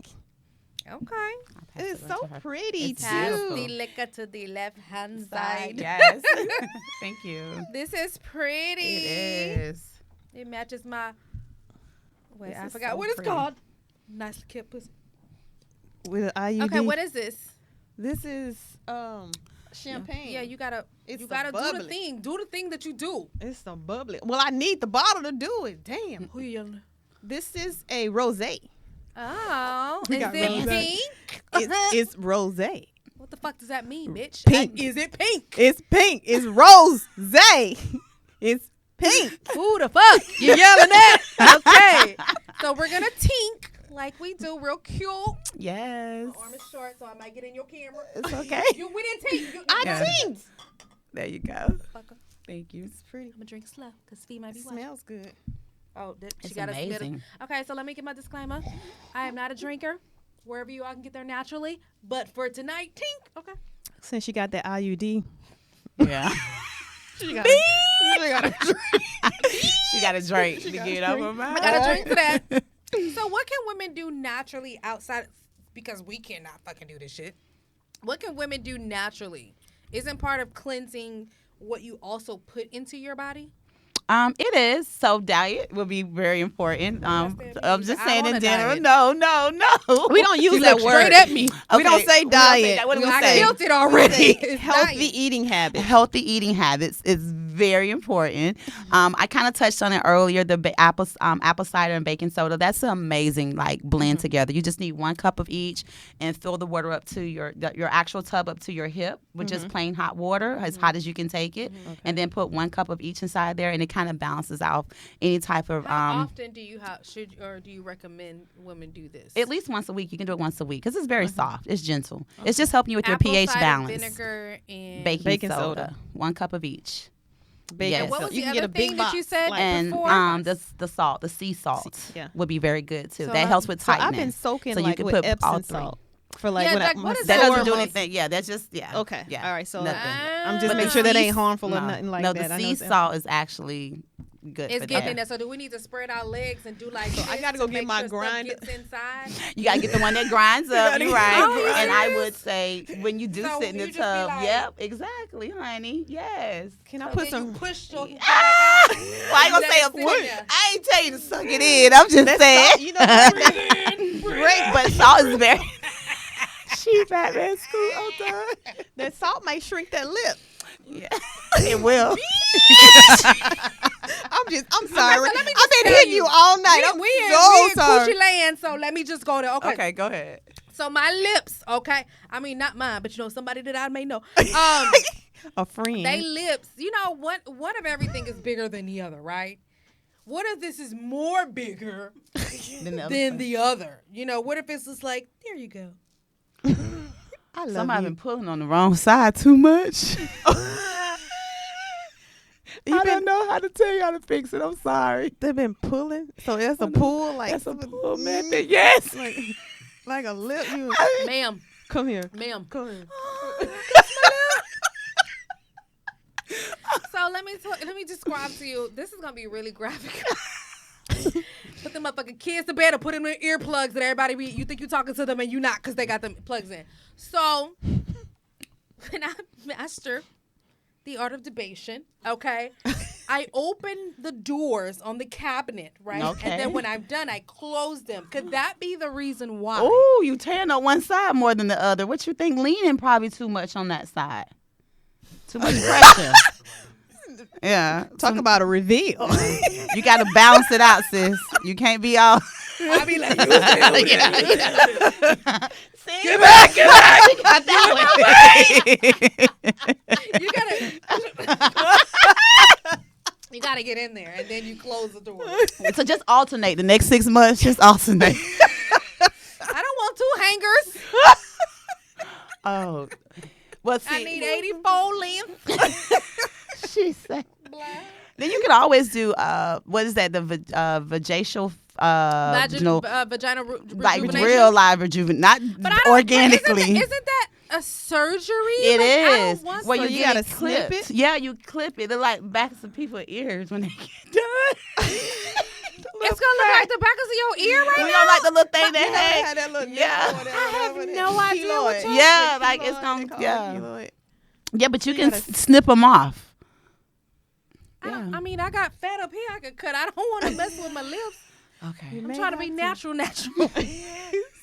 S1: Okay.
S2: It's so pretty
S3: It's
S2: too.
S1: Pass the liquor to the left-hand side.
S3: Yes. Thank you.
S1: This is pretty.
S3: It is.
S1: It matches my. Wait,
S3: This
S1: I
S3: is
S1: forgot
S3: so
S1: what it's
S3: pretty.
S1: called. Nice kept pussy.
S2: With an IUD.
S1: Okay, what is this?
S2: This is champagne.
S1: Yeah, you gotta
S2: It's
S1: do
S2: some
S1: the
S2: bubbly.
S1: thing. Do the thing that you do.
S2: It's some bubbly. Well, I need the bottle to do it. Damn.
S1: Who you yelling at?
S2: This is a rosé.
S1: Oh,
S2: We
S1: is
S2: got
S1: it
S2: rosé.
S1: pink?
S2: It's rosé.
S1: What the fuck does that mean, bitch?
S2: Pink.
S1: Is it pink?
S2: It's pink. It's rosé. It's pink.
S1: Who the fuck you yelling at? Okay, so we're gonna tink like we do, real cute.
S3: Yes.
S1: My arm is short, so I might get in your camera.
S3: It's okay.
S1: We didn't tink.
S2: I
S3: Yeah.
S2: tinked.
S3: There you go.
S1: Fucker.
S3: Thank you.
S2: It's pretty.
S1: I'm gonna drink slow because Steve might be
S2: It
S1: watching.
S2: smells good.
S1: Oh, she
S3: It's
S1: got
S3: amazing.
S1: Okay, so let me get my disclaimer. I am not a drinker. Wherever you all can get there naturally, but for tonight, tink. Okay.
S2: Since she got that IUD.
S3: Yeah.
S2: She got a drink.
S3: She got a drink to get over my.
S1: I got a drink for that. So what can women do naturally outside? Because we cannot fucking do this shit. What can women do naturally? Isn't part of cleansing what you also put into your body?
S3: It is. So diet will be very important. I'm just
S1: I'm
S3: saying
S1: on
S3: in
S1: a
S3: general.
S1: diet.
S3: No.
S2: We don't use
S1: She
S2: that
S1: looked
S2: word.
S1: straight at me.
S2: We don't say diet.
S3: What do we
S1: I
S3: say?
S1: killed it already. It's
S2: Healthy
S1: diet.
S2: eating habits.
S3: Healthy eating habits is very important. I kind of touched on it earlier. The apple cider and baking soda. That's an amazing blend together. You just need 1 cup of each and fill the water up to your actual tub up to your hip with just plain hot water, as hot as you can take it, and then put 1 cup of each inside there, and it kind of balances out any type of.
S1: How often do you do you recommend women do this?
S3: At least once a week. You can do it once a week because it's very soft. It's gentle. It's just helping you with your pH
S1: cider
S3: balance.
S1: Vinegar and
S3: Baking soda. 1 cup of each.
S2: Bacon.
S3: Yes.
S1: And what was
S2: You
S1: the
S2: can get
S1: other
S2: a big
S1: thing that you
S2: box,
S1: said
S2: like-
S3: And
S1: before?
S3: the salt, the sea salt,
S2: Yeah.
S3: would be very good too.
S1: So
S3: that helps with
S2: So
S3: tightness.
S2: I've been soaking
S3: So you can
S2: with
S3: put all
S2: Epsom
S3: 3.
S2: salt for
S1: Yeah,
S2: when
S1: like,
S2: my
S1: what is
S3: That
S1: sore
S3: doesn't do
S1: muscle.
S3: anything. Yeah, that's just
S2: Okay.
S3: Yeah.
S2: All right. So
S3: Nothing.
S2: I'm just
S3: But
S2: making
S3: the
S2: sure that
S3: sea-
S2: ain't harmful or
S3: no.
S2: nothing like
S3: no,
S2: that.
S3: the
S2: I know
S3: sea
S2: that.
S3: salt is actually good
S1: It's
S3: for
S1: giving
S3: that.
S1: that. So do we need to spread our legs and do like?
S2: So I
S1: this
S2: gotta go
S1: to
S2: get
S1: make
S2: my
S1: sure stuff
S2: grinder.
S1: gets inside?
S3: You gotta get the one that grinds up. You're right.
S1: Oh,
S3: And I
S1: yes.
S3: would say when you do
S1: So
S3: sit in
S1: you
S3: the
S1: just be
S3: tub,
S1: like-
S3: yep, exactly, honey. Yes.
S2: Can I
S1: So
S2: put
S1: then
S2: some?
S1: You push your.
S3: Well, I ain't gonna
S1: Let
S3: say
S1: it
S3: a
S1: sit in
S3: push.
S1: there.
S3: I ain't tell you to suck it in. I'm just saying.
S2: You know what?
S3: Great, but salt is very. She Batman school. Oh, God.
S2: That salt might shrink that lip.
S3: Yeah, it will.
S2: I'm sorry.
S1: let me
S2: I've
S1: just
S2: been
S1: tell
S2: hitting
S1: you.
S2: you all night. I'm
S1: we in
S2: so
S1: Coochie
S2: sorry.
S1: land, so let me just go there. Okay.
S3: Okay, go ahead.
S1: So my lips, okay? I mean, not mine, but somebody that I may know.
S2: A friend.
S1: They lips, one of everything is bigger than the other, right? What if this is more bigger than the other? What if it's just like, there you go.
S2: I love
S3: Somebody
S2: you.
S3: been pulling on the wrong side too much. I don't know how to tell you how to fix it. I'm sorry.
S2: They've been pulling. So that's a pull, like
S3: That's a pull method. Yes.
S2: like a lip.
S1: Ma'am.
S2: Come here.
S1: Ma'am.
S2: Come here.
S1: So let me describe to you. This is gonna be really graphic. Put them motherfucking kids to bed or put them in earplugs that everybody you think you talking to them and you not because they got them plugs in. So when I master the art of debation, okay, I open the doors on the cabinet, right?
S3: Okay.
S1: And then when I'm done, I close them. Could that be the reason why?
S3: Oh, you tearing on one side more than the other. What you think? Leaning probably too much on that side. Too much pressure. Yeah.
S2: Talk about a reveal.
S3: You got to balance it out, sis. You can't be all.
S1: I be like,
S3: Get back. You got that
S1: you gotta get in there and then you close the door.
S3: So just alternate the next 6 months. Just alternate.
S1: I don't want 2 hangers.
S3: Oh. Well, see,
S1: I need 84 length.
S3: She said. Then you can always do what is that? The vaginal
S1: vagina
S3: like
S1: rejuvenation?
S3: real live rejuvenation, not
S1: But I don't-
S3: organically.
S1: Isn't that a surgery?
S3: It
S1: Like, I
S3: is.
S1: don't want
S3: Well,
S1: surgery.
S3: you
S2: gotta
S3: get it
S2: snip
S3: clipped.
S2: it?
S3: Yeah, you clip it. They're like backs of people's ears when they get done.
S1: It's gonna look like the back of your ear right
S3: We
S1: now.
S3: don't like the little thing
S2: You know,
S3: that
S2: they
S3: hangs.
S2: had that little
S3: Yeah.
S2: nipple or
S1: I have
S2: whatever,
S1: no
S2: that
S1: idea what
S2: keloid.
S1: you're-
S3: Yeah, like it's
S2: Keloid,
S3: gonna
S2: they call it
S3: yeah.
S2: keloid.
S3: Yeah, but you
S2: You
S3: can
S2: gotta-
S3: snip them off.
S1: I mean, I got fat up here I could cut. I don't want to mess with my lips.
S3: Okay.
S1: I'm trying to be natural.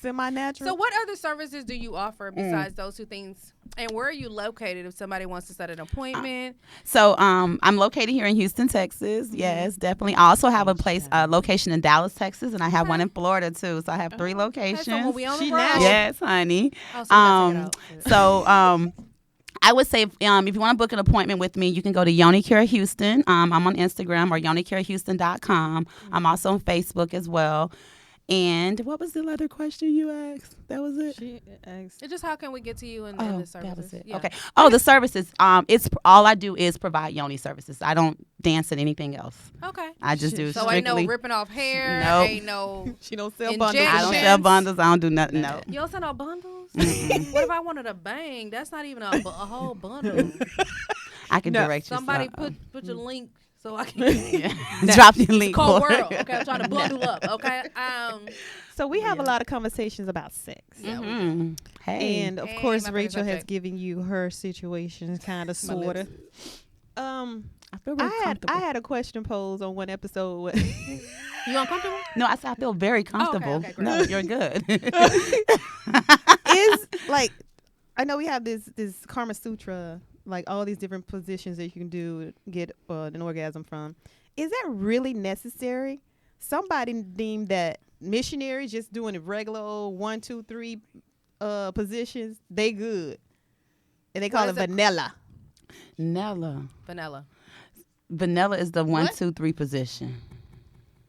S2: Semi-natural.
S1: So what other services do you offer besides those 2 things? And where are you located if somebody wants to set an appointment?
S3: So I'm located here in Houston, Texas. Yes, definitely. I also have a location in Dallas, Texas, and I have one in Florida too. So I have 3 locations.
S1: Okay, so when we on the
S2: She
S1: road.
S2: natural.
S3: Yes, honey.
S1: Oh, so we gotta take it out.
S3: So I would say if you want to book an appointment with me, you can go to Yoni Care Houston. I'm on Instagram or YoniCareHouston.com. I'm also on Facebook as well. And what was the other question you asked? That was it?
S2: She asked.
S1: It's just how can we get to you and the services?
S3: That was it.
S1: Yeah.
S3: Okay. Oh, the services. It's all I do is provide Yoni services. I don't dance at anything else.
S1: Okay.
S3: I just do
S1: So
S3: strictly.
S1: ain't no ripping off hair.
S3: Nope.
S1: Ain't no.
S2: She don't sell
S1: Injections.
S2: bundles.
S3: I don't sell bundles. I don't do nothing. No.
S1: You don't sell no bundles. What if I wanted to bang? That's not even a whole bundle.
S3: I can direct you.
S1: Somebody put your link so I can.
S3: Drop your link.
S1: Cold
S3: for it.
S1: world. Okay, I'm trying to bundle up. Okay.
S2: So we have a lot of conversations about sex.
S3: Mhm. Hey.
S2: And of
S1: Hey,
S2: course,
S1: my favorite
S2: Rachel has
S1: subject.
S2: given you her situation, kind of, sort of.
S3: I feel really comfortable.
S2: I had a question posed on one episode.
S1: You uncomfortable?
S3: No, I said I feel very comfortable.
S1: okay, great.
S3: No, you're good.
S2: Is like, I know we have this Karma Sutra, like all these different positions that you can do get an orgasm from. Is that really necessary? Somebody deemed that missionaries just doing the regular old 1, 2, 3 positions, they good, and they call it
S1: is it?
S2: vanilla.
S1: Vanilla.
S3: Vanilla is the 1,
S2: What?
S3: 2, 3 position.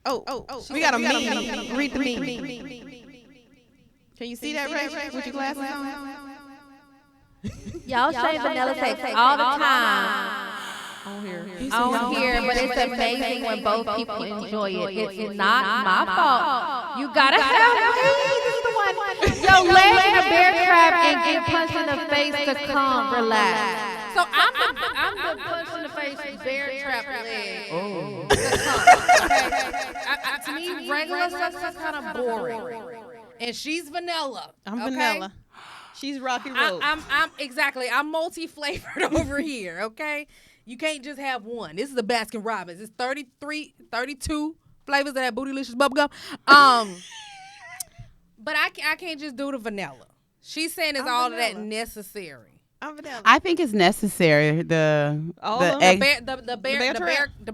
S2: Oh, we got a meme. Read the meme. Can you see that, Ray? With your glasses on?
S5: Y'all say vanilla sex all the time
S2: On here.
S5: on here, but it's amazing when both people enjoy it. It's not my fault. You gotta have your legs in a bear trap and get punched in the face to come. Relax.
S1: So I'm the punch in the face bear trap leg.
S3: Oh.
S1: To me, regular sex is kind of boring. And she's vanilla.
S2: I'm
S1: okay?
S2: vanilla. She's rocky road.
S1: I'm exactly. I'm multi-flavored over here. Okay, you can't just have one. This is the Baskin Robbins. It's 33, 32 flavors of that bootylicious bubblegum. But I can't just do the vanilla. She's saying it's all of that necessary.
S3: I think it's necessary. The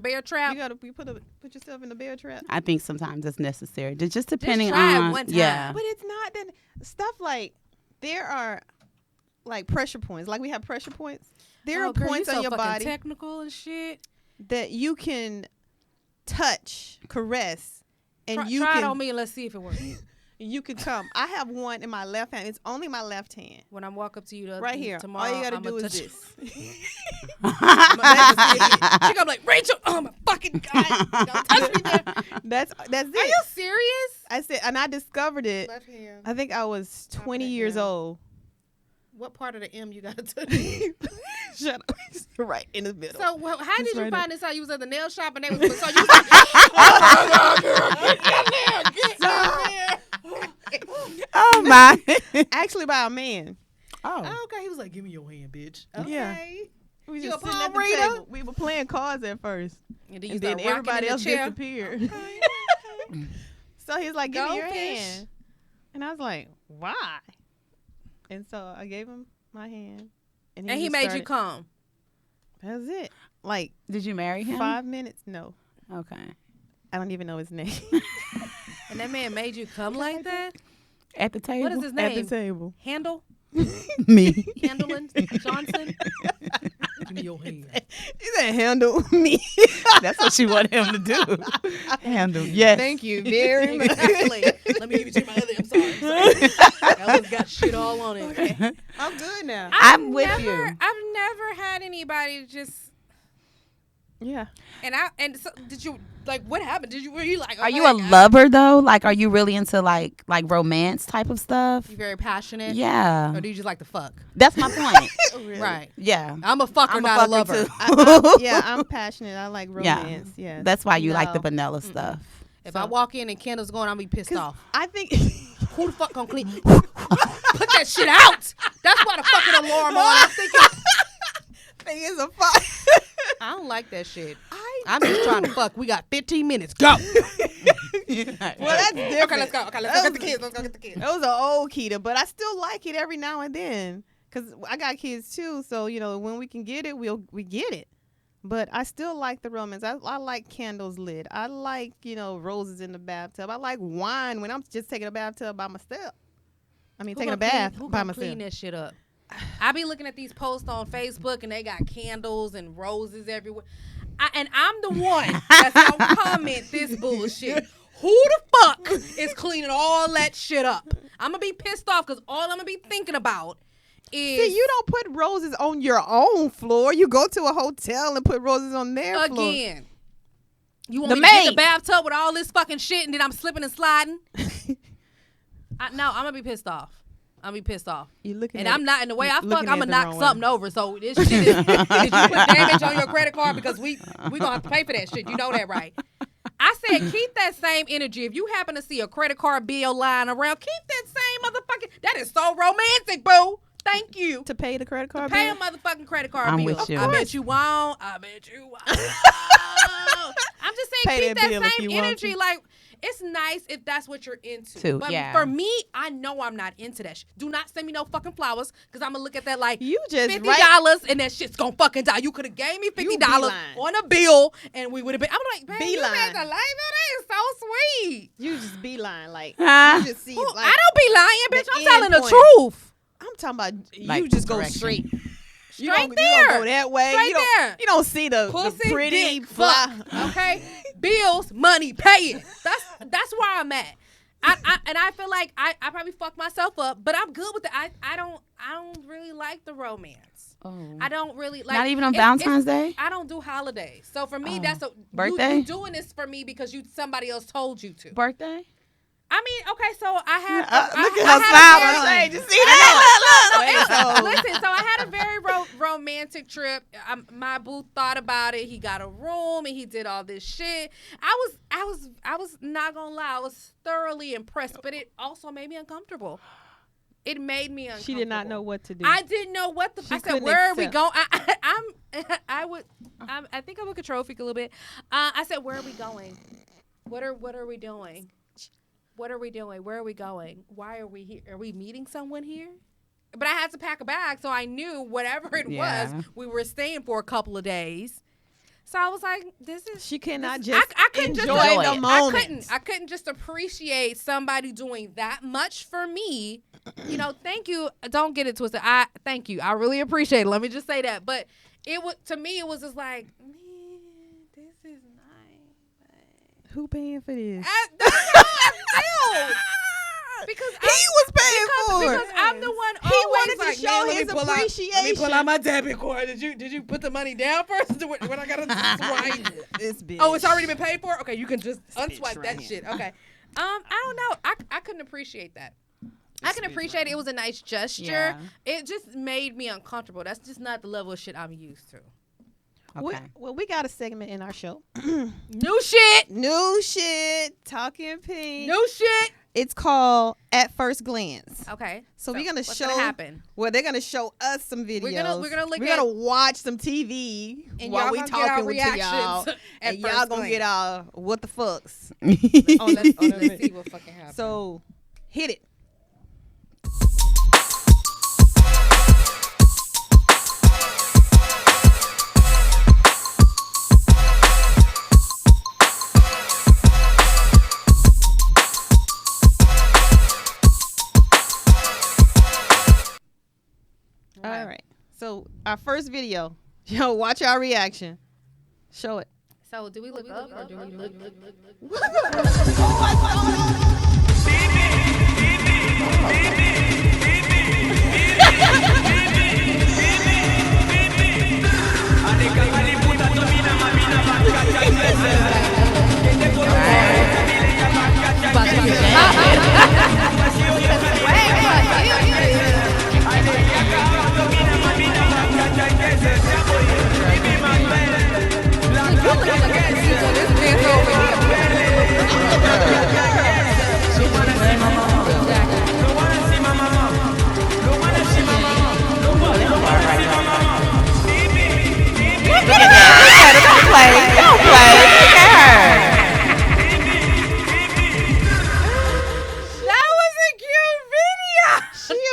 S1: bear trap.
S2: You gotta put yourself in the bear trap.
S3: I think sometimes it's necessary. Just depending
S1: try it
S3: on
S1: one time.
S3: yeah.
S2: But it's not that stuff like there are like pressure points. Like we have pressure points. There are
S1: girl,
S2: points
S1: you
S2: on
S1: so
S2: your
S1: fucking
S2: body
S1: technical and shit.
S2: that you can touch, caress, and
S1: Try
S2: can
S1: it on me and let's see if it works.
S2: You can come. I have one in my left hand. It's only my left hand.
S1: When I walk up to you
S2: Right here.
S1: tomorrow,
S2: All you gotta
S1: I'ma
S2: do is
S1: touch
S2: this.
S1: She gonna be like, Rachel, oh my fucking God. Don't touch me there.
S2: That's it.
S1: Are you serious?
S2: I said, and I discovered it.
S1: Left hand.
S2: I think I was 20
S1: of the
S2: years
S1: hand.
S2: old.
S1: What part of the M you gotta touch?
S2: Shut up. Right in the middle.
S1: So how did
S2: Just
S1: you
S2: right
S1: find this out? You was at the nail shop and they was so you was like, oh, girl, get in there.
S3: Oh my.
S2: Actually, by a man.
S3: Oh.
S1: Oh, okay. He was like, give me your hand, bitch. Okay.
S2: Yeah. We
S1: You
S2: just
S1: a
S2: sitting
S1: palm
S2: at the
S1: reader?
S2: table. We were playing cards at first.
S1: And then,
S2: And then everybody else disappeared.
S1: Okay.
S2: So he was like, give me your
S1: Goldfish.
S2: hand. And I was like, why? And so I gave him my hand.
S1: And he
S2: just
S1: made you
S2: started-
S1: come.
S2: That was it. Like
S3: Did you marry him?
S2: 5 minutes? No.
S3: Okay.
S2: I don't even know his name.
S1: And that man made you come like that?
S3: At the table.
S1: What is his
S2: At
S1: name?
S2: the table.
S1: Handle?
S3: Me.
S1: Handlin? Johnson? Give me your hand.
S2: He said, handle me.
S3: That's what she wanted him to do. Handle. Yes.
S2: Thank you very much.
S1: Exactly. Let me give you to my other. I'm sorry. That one's got shit all on it. Okay.
S2: I'm good now.
S3: I'm with you.
S1: I've never had anybody just.
S2: Yeah.
S1: And so did you like what happened? Were you like?
S3: Are you a lover though? Like, are you really into like romance type of stuff?
S1: You very passionate?
S3: Yeah.
S1: Or do you just like to fuck?
S3: That's my point.
S2: Really?
S1: Right.
S3: Yeah.
S1: I'm a fucker,
S3: I'm
S1: not a
S3: fucker,
S1: lover.
S3: too.
S2: Yeah, I'm passionate. I like romance. Yeah.
S3: That's why you like
S1: No.
S3: the vanilla stuff.
S1: If I walk in and candles going, I'll be pissed off.
S2: I think
S1: Who the fuck gonna clean? Put that shit out. That's why the fucking alarm on. I'm thinking
S2: thing is a fuck.
S1: I don't like that shit. I'm just trying to fuck. We got 15 minutes. Go.
S2: Well, that's different.
S1: Okay, let's go. Okay, let's go get the kids. Let's go get the kids.
S2: That was an old Keita, but I still like it every now and then. Cause I got kids too, so when we can get it, we get it. But I still like the romance. I like candles lit. I like roses in the bathtub. I like wine when I'm just taking a bathtub by myself. I mean, taking a bath
S1: Who
S2: by
S1: gonna
S2: myself.
S1: clean that shit up? I be looking at these posts on Facebook and they got candles and roses everywhere. And I'm the one that's gonna comment this bullshit. Who the fuck is cleaning all that shit up? I'm gonna be pissed off because all I'm gonna be thinking about is.
S2: See, you don't put roses on your own floor. You go to a hotel and put roses on their floor.
S1: Again. You want me to get in the bathtub with all this fucking shit and then I'm slipping and sliding? No, I'm gonna be pissed off. I'm be pissed off.
S2: You looking
S1: and
S2: at
S1: I'm not in the way I fuck.
S2: looking
S1: I'm
S2: at
S1: gonna
S2: the
S1: knock
S2: wrong
S1: something
S2: way.
S1: over. So this shit is. Did you put damage on your credit card? Because we gonna have to pay for that shit. You know that, right? I said keep that same energy. If you happen to see a credit card bill lying around, keep that same motherfucking. That is so romantic, boo. Thank you.
S2: to pay the credit card
S1: Pay a
S2: bill?
S1: motherfucking credit card
S3: I'm
S1: bill.
S3: with you.
S1: I bet you won't. I bet you won't. I'm just saying
S2: Pay
S1: keep
S2: that bill
S1: that
S2: if
S1: same
S2: you want
S1: energy.
S2: to.
S1: Like it's nice if that's what you're into. But
S3: yeah.
S1: for me, I know I'm not into that shit. Do not send me no fucking flowers because I'm gonna look at that like
S2: You just
S1: $50 and that shit's gonna fucking die. You could have gave me $50
S2: beeline.
S1: on a bill and we would have been. I'm like, man, you
S2: Beeline.
S1: made the life. That is so sweet.
S2: You just beeline like
S3: Huh?
S2: you just see.
S1: Who-
S2: Like,
S1: I don't be lying, bitch.
S2: the
S1: I'm telling
S2: end
S1: the
S2: point.
S1: truth.
S2: I'm talking about
S3: Like
S2: you just go
S3: direction.
S2: straight.
S1: Straight
S2: You don't
S1: there.
S2: go that way.
S1: Straight
S2: you don't,
S1: there.
S2: You don't see the
S1: Pussy,
S2: pretty
S1: dick,
S2: fly.
S1: fuck, okay? Bills, money, pay it. That's where I'm at. I feel like I probably fucked myself up, but I'm good with it. I don't really like the romance.
S3: Oh.
S1: I don't really like.
S3: Not even on
S1: it's-
S3: Valentine's Day?
S1: I don't do holidays. So for me, that's a
S3: Birthday?
S1: You doing this for me because somebody else told you to.
S3: Birthday?
S1: I mean, okay, so I had.
S3: Look at
S1: I
S3: her
S1: had a
S3: smile.
S1: very-
S3: Like, you see that?
S1: No, listen, so I had a very romantic trip. My boo thought about it. He got a room and he did all this shit. I was not gonna lie. I was thoroughly impressed, but it also made me uncomfortable. It made me uncomfortable.
S2: She did not know what to do.
S1: I didn't know what the.
S2: She
S1: I said,
S2: couldn't
S1: "Where are we
S2: accept.
S1: going?" I think I'm a control freak a little bit. I said, "Where are we going? What are we doing? What are we doing? Where are we going? Why are we here? Are we meeting someone here?" but I had to pack a bag, so I knew whatever it was, we were staying for a couple of days. So I was like, "This is."
S2: She cannot
S1: this,
S2: just
S1: I couldn't
S2: enjoy
S1: just,
S2: the moment.
S1: I couldn't just appreciate somebody doing that much for me. You know, thank you. Don't get it twisted. Thank you. I really appreciate it. Let me just say that. But it was, to me, it was just like, man, this is nice.
S2: Who paying for this?
S1: That's how I feel. Because
S2: he was paying for it.
S1: Because I'm the one
S2: He
S1: always
S2: wanted
S1: like,
S2: to show his appreciation.
S1: Let me pull out my debit card. Did you put the money down first? When I gotta swipe?
S2: This bitch.
S1: Oh, it's already been paid for? Okay, you can just unswipe
S2: right
S1: that
S2: here.
S1: shit. Okay. I don't know. I couldn't appreciate that. I can appreciate it. It was a nice gesture.
S3: Yeah.
S1: It just made me uncomfortable. That's just not the level of shit I'm used to.
S3: Okay.
S2: Well, we got a segment in our show.
S1: New shit.
S2: New shit. Talking pink.
S1: New shit.
S2: It's called At First Glance.
S1: Okay.
S2: So we're gonna
S1: what's
S2: show.
S1: gonna happen?
S2: Well, they're gonna show us some videos.
S1: We're gonna
S2: watch some TV
S1: And
S2: while
S1: y'all
S2: we
S1: gonna get our
S2: talking with y'all,
S1: reactions
S2: and
S1: at
S2: y'all
S1: first
S2: gonna
S1: glance.
S2: get our what the fucks.
S1: Let's see what fucking happens.
S2: So hit it. All right. So our first video. Yo, watch our reaction. Show it.
S1: So do we look up or do we look?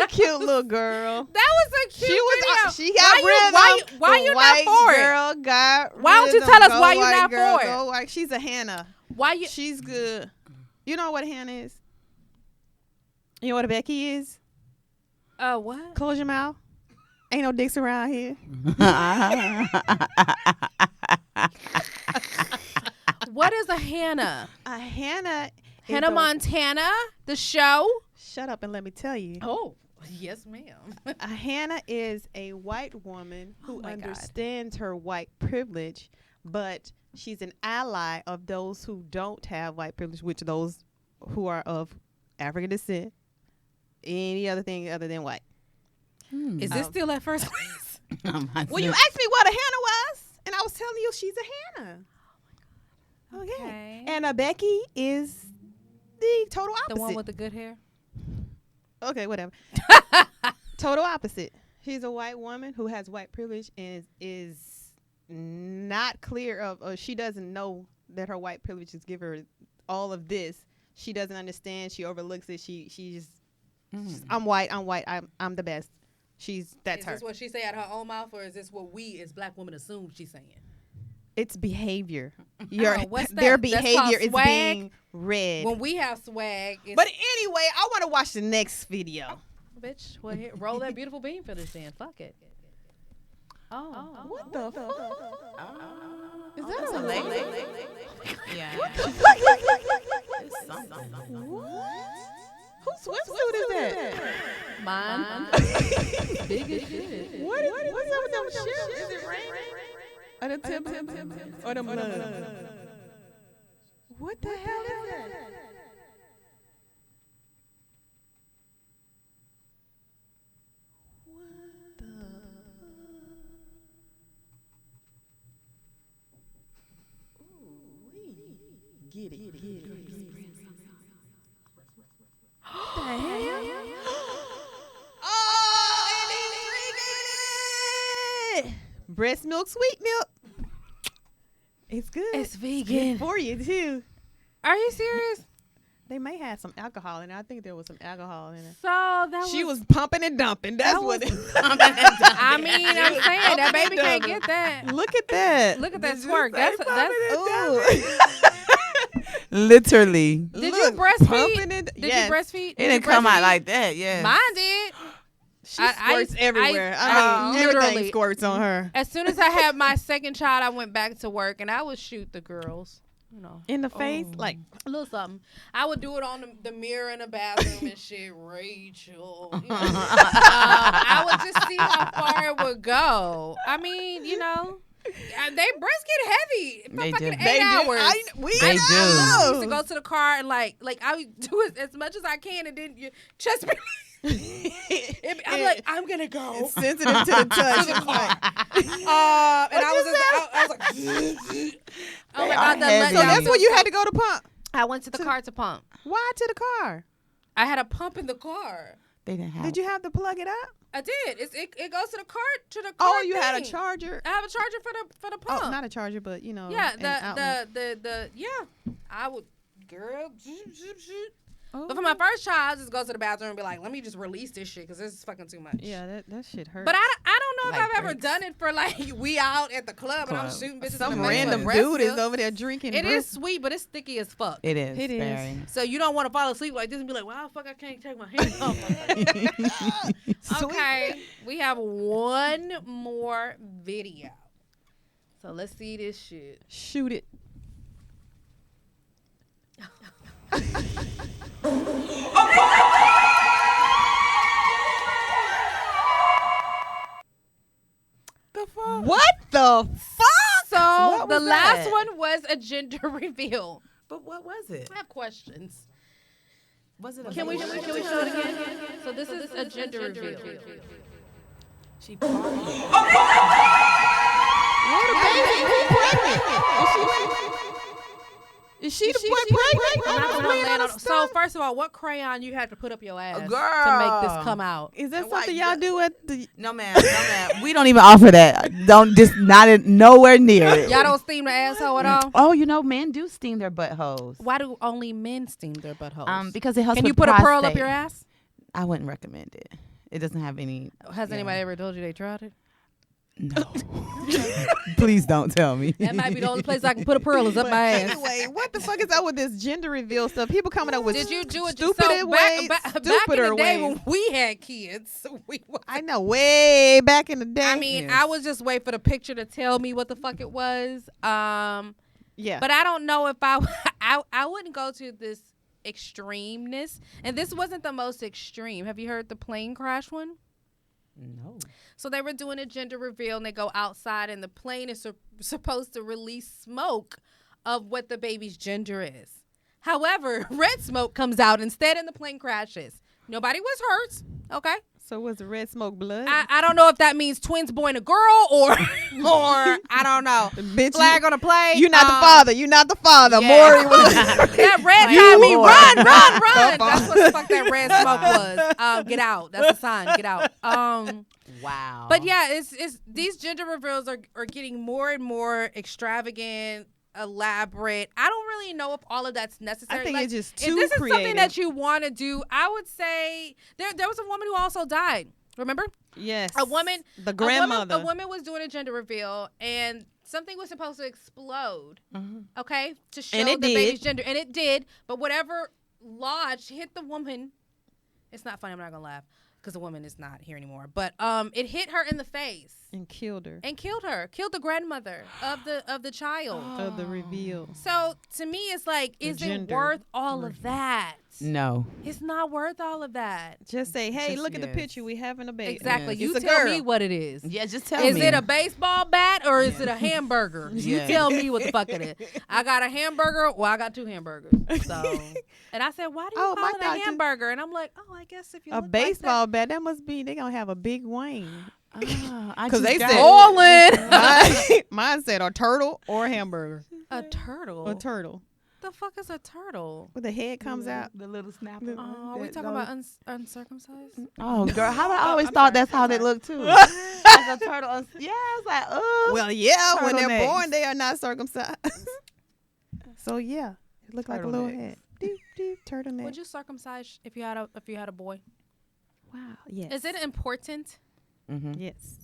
S2: Cute little girl.
S1: That was a cute video.
S2: She got rhythm.
S1: Why you not for it?
S2: Girl got
S1: Why don't you
S2: rhythm.
S1: tell us
S2: Go
S1: why you
S2: white
S1: not
S2: girl,
S1: for it?
S2: Go white. She's a Hannah.
S1: Why you?
S2: She's good. You know what a Hannah is? You know what a Becky is?
S1: What?
S2: Close your mouth. Ain't no dicks around here.
S1: What is a Hannah?
S2: A Hannah.
S1: Hannah Montana, the show.
S2: Shut up and let me tell you.
S1: Oh, yes, ma'am.
S2: A Hannah is a white woman who
S1: my God.
S2: understands her white privilege, but she's an ally of those who don't have white privilege, which those who are of African descent, any other thing other than white.
S1: Is this still at first place?
S2: Well, you asked me what a Hannah was, and I was telling you she's a Hannah. Oh, yeah.
S1: Okay.
S2: And a Becky is the total opposite.
S1: The one with the good hair?
S2: Okay, whatever. Total opposite. She's a white woman who has white privilege and is not clear of, or she doesn't know that her white privilege is give her all of this. She doesn't understand. She overlooks it. She's just, I'm white. I'm the best. That's her.
S1: Is this what she say out her own mouth, or is this what we as black women assume she's saying?
S2: It's behavior.
S1: What's
S2: Their
S1: that? That's called
S2: behavior is
S1: swag?
S2: being read.
S1: When we have swag, it's
S2: But anyway, I want to watch the next video.
S1: bitch, well, here, roll that beautiful bean finish then. Fuck it. Oh.
S2: What the fuck? Is that
S3: That's
S2: a
S3: a
S2: leg?
S3: leg. Yeah.
S2: What the fuck?
S3: It's something.
S2: What? Whose swimsuit is that?
S1: Mine. Big as shit.
S2: What's up with them shoes? Is it raining? Or the tip or the blood? What the hell is that? What the? Get it. What the hell? Oh, and he's drinking it. Breast milk, sweet milk. It's good.
S1: It's vegan.
S2: For you too.
S1: Are you serious?
S2: They may have some alcohol in it. I think there was some alcohol in it.
S1: So that
S2: She was pumping and dumping. That's what it
S1: I mean, I'm saying that baby can't get that.
S2: Look at that.
S1: Look at that twerk. That's
S6: Literally.
S1: Did you breastfeed?
S2: Did
S1: you breastfeed?
S6: It didn't come out like that, yeah.
S1: Mine did.
S2: She squirts everywhere. I mean,
S1: literally
S2: everything squirts on her.
S1: As soon as I had my second child, I went back to work and I would shoot the girls. You know,
S2: in the face, like
S1: a little something. I would do it on the mirror in the bathroom and shit. Rachel, you know? I would just see how far it would go. I mean, you know, they breasts get heavy for fucking 8 hours.
S6: They do.
S1: I used to go to the car and like I would do it as much as I can, and then you just. I'm like, I'm gonna go.
S2: It's sensitive to the touch.
S1: And I was like, oh my God,
S2: so that's when you had to go to pump.
S1: I went to the car to pump.
S2: Why to the car?
S1: I had a pump in the car.
S6: They didn't have.
S2: Did you have to plug it up?
S1: I did. It goes to the car
S2: Oh, you
S1: thing.
S2: Had a charger.
S1: I have a charger for the pump.
S2: Oh, not a charger, but you know.
S1: Yeah, the I would, girl. Oh. But for my first child, I just go to the bathroom and be like, let me just release this shit because this is fucking too much.
S2: Yeah, that shit hurts.
S1: But I don't know if I've ever done it for like we out at the club and I'm shooting bitches.
S2: Some random dude is over there drinking.
S1: It is sweet, but it's sticky as fuck.
S6: It is.
S2: It is.
S6: Very.
S1: So you don't want to fall asleep like this and be like, wow, fuck, I can't take my hands off. Okay, we have one more video. So let's see this shit.
S2: Shoot it.
S6: The fuck?
S2: What the fuck?
S1: So the last one was a gender reveal.
S6: But what was it?
S1: I have questions.
S6: Was it?
S1: Can we show it again? So this is a gender reveal.
S6: She farted.
S2: Is she the pregnant?
S1: So first of all, what crayon you had to put up your ass
S6: Girl.
S1: to make this come out?
S2: Is that something y'all do at the?
S6: No, ma'am. No, ma'am. We don't even offer that. Don't just nowhere near it.
S1: Y'all don't steam the asshole at all?
S6: Oh, you know, men do steam their buttholes.
S1: Why do only men steam their buttholes?
S6: Because it helps.
S1: Can
S6: with
S1: you put a pearl up
S6: prostate.
S1: your ass?
S6: I wouldn't recommend it. It doesn't have any.
S1: Has anybody ever told you they tried it?
S6: No. Please don't tell me.
S1: That might be the only place I can put a pearl is up my ass.
S2: Anyway, what the fuck is up with this gender reveal stuff? People coming up with
S1: Did you do it
S2: stupid ways,
S1: back in
S2: stupider
S1: the day
S2: ways.
S1: when we had kids?
S2: I know, way back in the day.
S1: I mean, I was just wait for the picture to tell me what the fuck it was.
S2: Yeah.
S1: But I don't know if I wouldn't go to this extremeness. And this wasn't the most extreme. Have you heard the plane crash one?
S6: No.
S1: So they were doing a gender reveal and they go outside and the plane is supposed to release smoke of what the baby's gender is. However, red smoke comes out instead and the plane crashes. Nobody was hurt. Okay.
S2: So was the red smoke blood?
S1: I don't know if that means twins boy and a girl or I don't know.
S2: Bitch,
S1: Flag on a plane.
S2: You're not the father. You're not the father.
S1: Yeah.
S2: Maury was.
S1: That red had me run. That's what the fuck that red smoke was. Get out. That's a sign. Get out.
S6: Wow.
S1: But yeah, it's these gender reveals are getting more and more extravagant, elaborate. I don't really know if all of that's necessary.
S2: I think it's just too
S1: if this is
S2: creative.
S1: something that you want to do, I would say there was a woman who also died. Remember?
S2: Yes.
S1: A woman.
S2: The grandmother.
S1: A woman was doing a gender reveal and something was supposed to explode. Okay, to show the baby's gender, and it did. But whatever lodged hit the woman. It's not funny. I'm not gonna laugh. Because the woman is not here anymore. But it hit her in the face.
S2: And killed her.
S1: Killed the grandmother of the child.
S2: Of the reveal.
S1: So to me, it's like, is it worth all of that?
S6: No.
S1: It's not worth all of that.
S2: Just say, hey,
S6: Just
S2: look at the
S6: yes.
S2: picture. We having a baby.
S1: Exactly.
S2: Yes.
S1: You
S2: It's a
S1: tell
S2: girl.
S1: me what it is.
S6: Yeah, just tell
S1: Is
S6: me.
S1: it a baseball bat or is it a hamburger? You
S6: Yeah.
S1: tell me what the fuck it is. I got a hamburger. Well, I got 2 hamburgers. So, and I said, why do you call it a hamburger? And I'm like, oh, I guess if you
S2: A
S1: look
S2: baseball
S1: like
S2: bat, that must be, they going to have a big wing.
S6: Because
S2: they said
S1: all in.
S2: Mine said a turtle or a hamburger.
S1: A turtle.
S2: A turtle.
S1: The fuck is a turtle?
S2: Where the head comes out.
S6: The little snapper.
S1: Are we talking about uncircumcised?
S6: Oh, girl, how I always
S1: I'm
S6: thought
S1: sorry,
S6: that's how
S1: I'm
S6: they
S1: sorry.
S6: look too. Like a turtle. Yeah, I was like, oh.
S2: Well, yeah, when they're
S6: Turtlenecks.
S2: born, they are not circumcised. So, yeah, it looked like a little
S6: Turtlenecks.
S2: head. turtleneck.
S1: Would you circumcise if you had a boy?
S2: Wow. Yes.
S1: Is it important?
S2: Yes.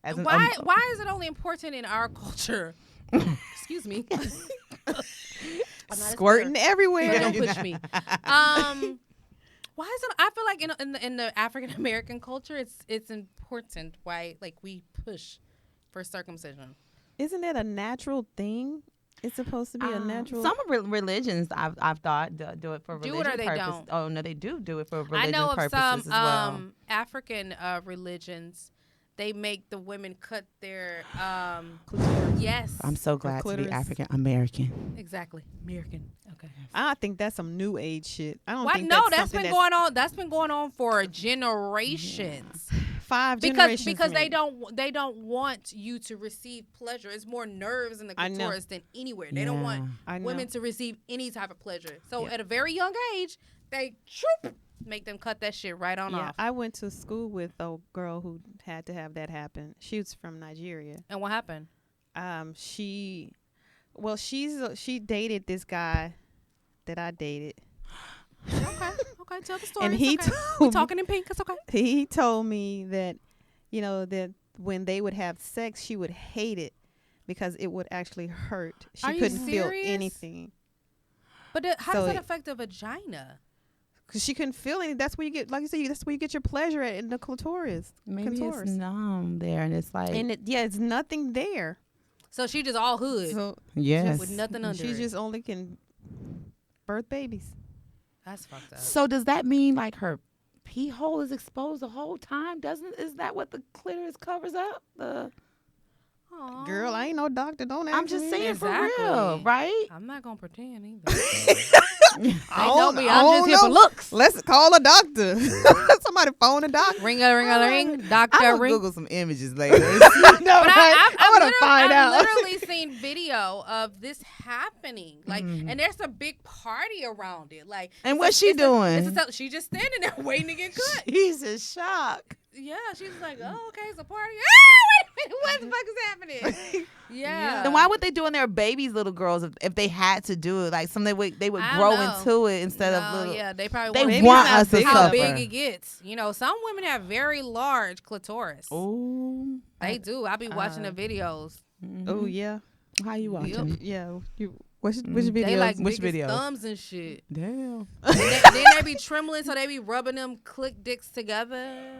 S6: As an,
S1: Why is it only important in our culture? Excuse me.
S2: Squirting everywhere.
S1: Don't push me. Why is it? I feel like in the African American culture, it's important. Why we push for circumcision?
S2: Isn't that a natural thing? It's supposed to be a natural.
S3: Some religions I've thought do it for
S1: Do
S3: religious
S1: it or they
S3: purpose.
S1: don't?
S3: Oh no, they do it for religious
S1: I know of
S3: purposes
S1: some
S3: as well.
S1: African religions. They make the women cut their
S2: clitoris.
S1: yes.
S3: I'm so glad to be
S2: clitoris.
S3: African American.
S1: Exactly. American. Okay.
S2: I think that's some new age shit. I don't
S1: What?
S2: think
S1: No,
S2: that's
S1: that's
S2: something
S1: been going on. That's been going on for generations.
S2: 5
S1: Because
S2: generations.
S1: they
S2: maybe.
S1: don't want you to receive pleasure. It's more nerves in the
S2: I know.
S1: clitoris than anywhere. They don't want
S2: I know.
S1: women to receive any type of pleasure. So
S2: Yeah.
S1: at a very young age, they make them cut that shit right on off.
S2: I went to school with a girl who had to have that happen. She was from Nigeria.
S1: And what happened?
S2: She dated this guy that I dated.
S1: Okay, tell the story.
S2: And
S1: It's
S2: he
S1: okay.
S2: told
S1: We
S2: me-
S1: talking in pink. It's okay.
S2: He told me that, that when they would have sex, she would hate it because it would actually hurt. She
S1: Are you
S2: couldn't feel
S1: serious?
S2: anything.
S1: But how
S2: So
S1: does that
S2: it-
S1: affect a vagina?
S2: Because she couldn't feel anything. That's where you get, like you said, that's where you get your pleasure at, in the clitoris.
S3: Maybe
S2: clitoris.
S3: it's numb there, and it's like
S2: And it's nothing there.
S1: So she just all hood
S2: So
S3: yes.
S1: with nothing under
S2: she
S1: it.
S2: just only can birth babies.
S1: That's fucked up.
S3: So does that mean like her pee hole is exposed the whole time? Is that what the clitoris covers up?
S1: Aw.
S2: Girl, I ain't no doctor. Don't ask
S3: I'm just
S2: me.
S3: saying
S1: Exactly.
S3: for real, right?
S1: I'm not gonna pretend either.
S2: I
S1: They know
S2: don't-
S1: me.
S2: I
S1: I'm
S2: don't
S1: just here for
S2: know.
S1: looks.
S2: Let's call a doctor. Somebody phone a doctor.
S1: Ring a ring,
S6: I'm
S1: doctor
S6: gonna
S1: ring.
S6: Google some images later.
S2: No,
S1: But
S2: right? I want to find out.
S1: I've literally seen video of this happening, and there's a big party around it.
S3: And what's she doing?
S1: She's just standing there waiting to get cut.
S3: She's in shock.
S1: Yeah, she's like, oh, okay, it's a party. Ah, wait a minute, what the fuck is happening? Yeah.
S3: Then why would they do in their babies, little girls, if they had to do it? Like they would
S1: I
S3: grow
S1: don't know.
S3: into it instead of
S1: No,
S3: little.
S1: yeah, they probably
S3: They
S1: want
S3: want
S2: not
S3: us to
S2: big
S1: how
S3: suffer.
S1: big it gets. Some women have very large clitoris.
S3: Ooh.
S1: They do. I be watching the videos.
S2: Oh yeah,
S3: How you watching?
S2: yeah. Which video?
S1: They like
S3: Which
S1: biggest
S3: video?
S1: thumbs and shit.
S3: Damn.
S1: And then they be trembling, so they be rubbing them click dicks together.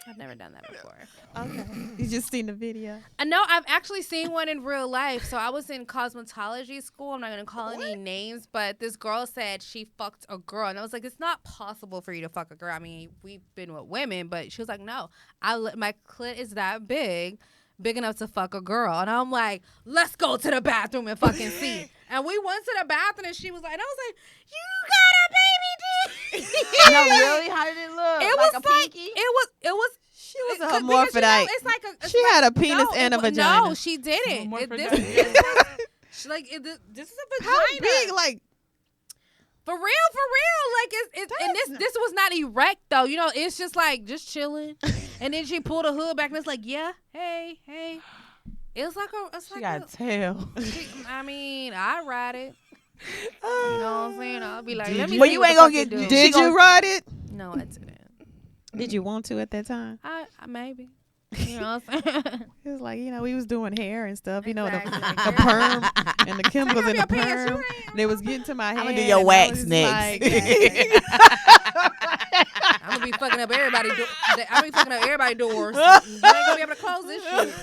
S1: I've never done that before.
S2: Okay, you just seen the video.
S1: I know I've actually seen one in real life. So I was in cosmetology school. I'm not going to call any names, but this girl said she fucked a girl. And I was like, it's not possible for you to fuck a girl. I mean, we've been with women, but she was like, no, my clit is that big enough to fuck a girl. And I'm like, let's go to the bathroom and fucking see. And we went to the bathroom and she was like, and I was like, you got a baby dick.
S3: No, really? How did it look?
S1: It
S3: like
S1: was
S3: a
S1: like,
S3: pinky?
S1: it was.
S2: She was a
S1: Because,
S2: hermaphrodite.
S1: it's like
S2: She had a penis
S1: no,
S2: and a
S1: it wa-
S2: vagina.
S1: No, she didn't.
S3: Hermaphrodite.
S1: This is a vagina.
S2: How big? Like
S1: For real. Like it's and this was not erect though. It's just like just chilling. And then she pulled the hood back and it's like, yeah, hey. It's like
S3: She got a tail.
S1: I mean, I ride it. You know what I'm saying? I'll be like, let me.
S3: Well,
S1: see
S3: you
S1: what
S3: ain't
S1: the
S3: gonna
S1: fuck
S3: get-
S1: it do.
S2: did you ride it?
S1: No, I didn't.
S2: Did you want to at that time?
S1: I maybe. You know what I'm saying?
S2: It was like, we was doing hair and stuff,
S1: Exactly.
S2: the perm and the chemicals in the
S1: your pants,
S2: perm. They was getting to my head.
S3: I'ma do your
S2: and I
S3: wax
S2: was
S3: next.
S2: like,
S1: I'm gonna be fucking up everybody. I'm be fucking up everybody doors. You ain't gonna be able to close this shit.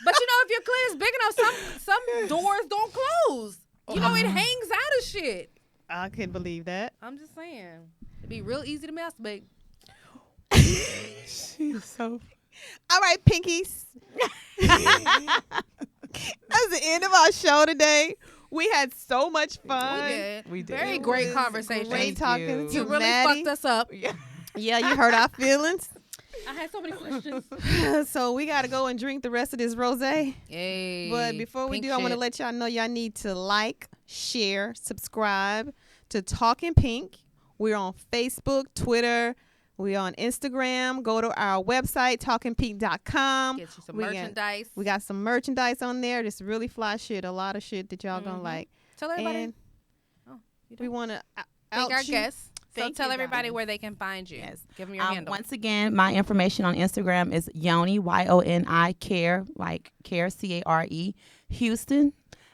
S1: But if your clit is big enough, some doors don't close. It hangs out of shit.
S2: I couldn't believe that.
S1: I'm just saying, it'd be real easy to masturbate.
S3: She's so.
S2: All right, pinkies. That's the end of our show today. We had so much fun.
S3: We did.
S1: Very
S3: It
S1: great
S2: was
S1: conversation.
S2: Great talking
S3: you.
S2: to
S1: You really
S2: Maddie.
S1: fucked us up.
S2: Yeah, you hurt our feelings.
S1: I had so many questions.
S2: So we got to go and drink the rest of this rosé.
S1: Yay.
S2: But before we
S1: Pink
S2: do, I want to
S1: shit.
S2: let y'all know y'all need to like, share, subscribe to TALKinPINk. We're on Facebook, Twitter. We're on Instagram. Go to our website, TALKinPINk.com.
S1: Get you some
S2: We got-
S1: merchandise.
S2: We got some merchandise on there. Just really fly shit. A lot of shit that y'all gonna like.
S1: Tell everybody.
S2: And We want to
S1: thank our guests. So
S3: Thank
S1: tell
S3: you,
S1: everybody
S3: guys.
S1: where they can find you.
S3: Yes.
S1: Give them your handle.
S3: Once again, my information on Instagram is Yoni, Yoni Care, like Care, CARE, Houston.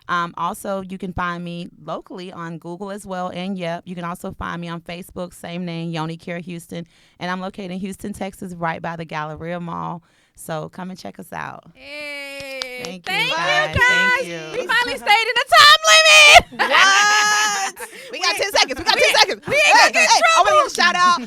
S3: Also, you can find me locally on Google as well, and you can also find me on Facebook, same name, Yoni Care Houston, and I'm located in Houston, Texas, right by the Galleria Mall. So come and check us out.
S1: Hey,
S3: Thank
S1: you
S3: you,
S1: guys.
S3: Thank you.
S1: We finally stayed in the time limit.
S6: What? We got 10 seconds. We got 10 seconds.
S1: We ain't gonna get in
S6: I want to give a shout out.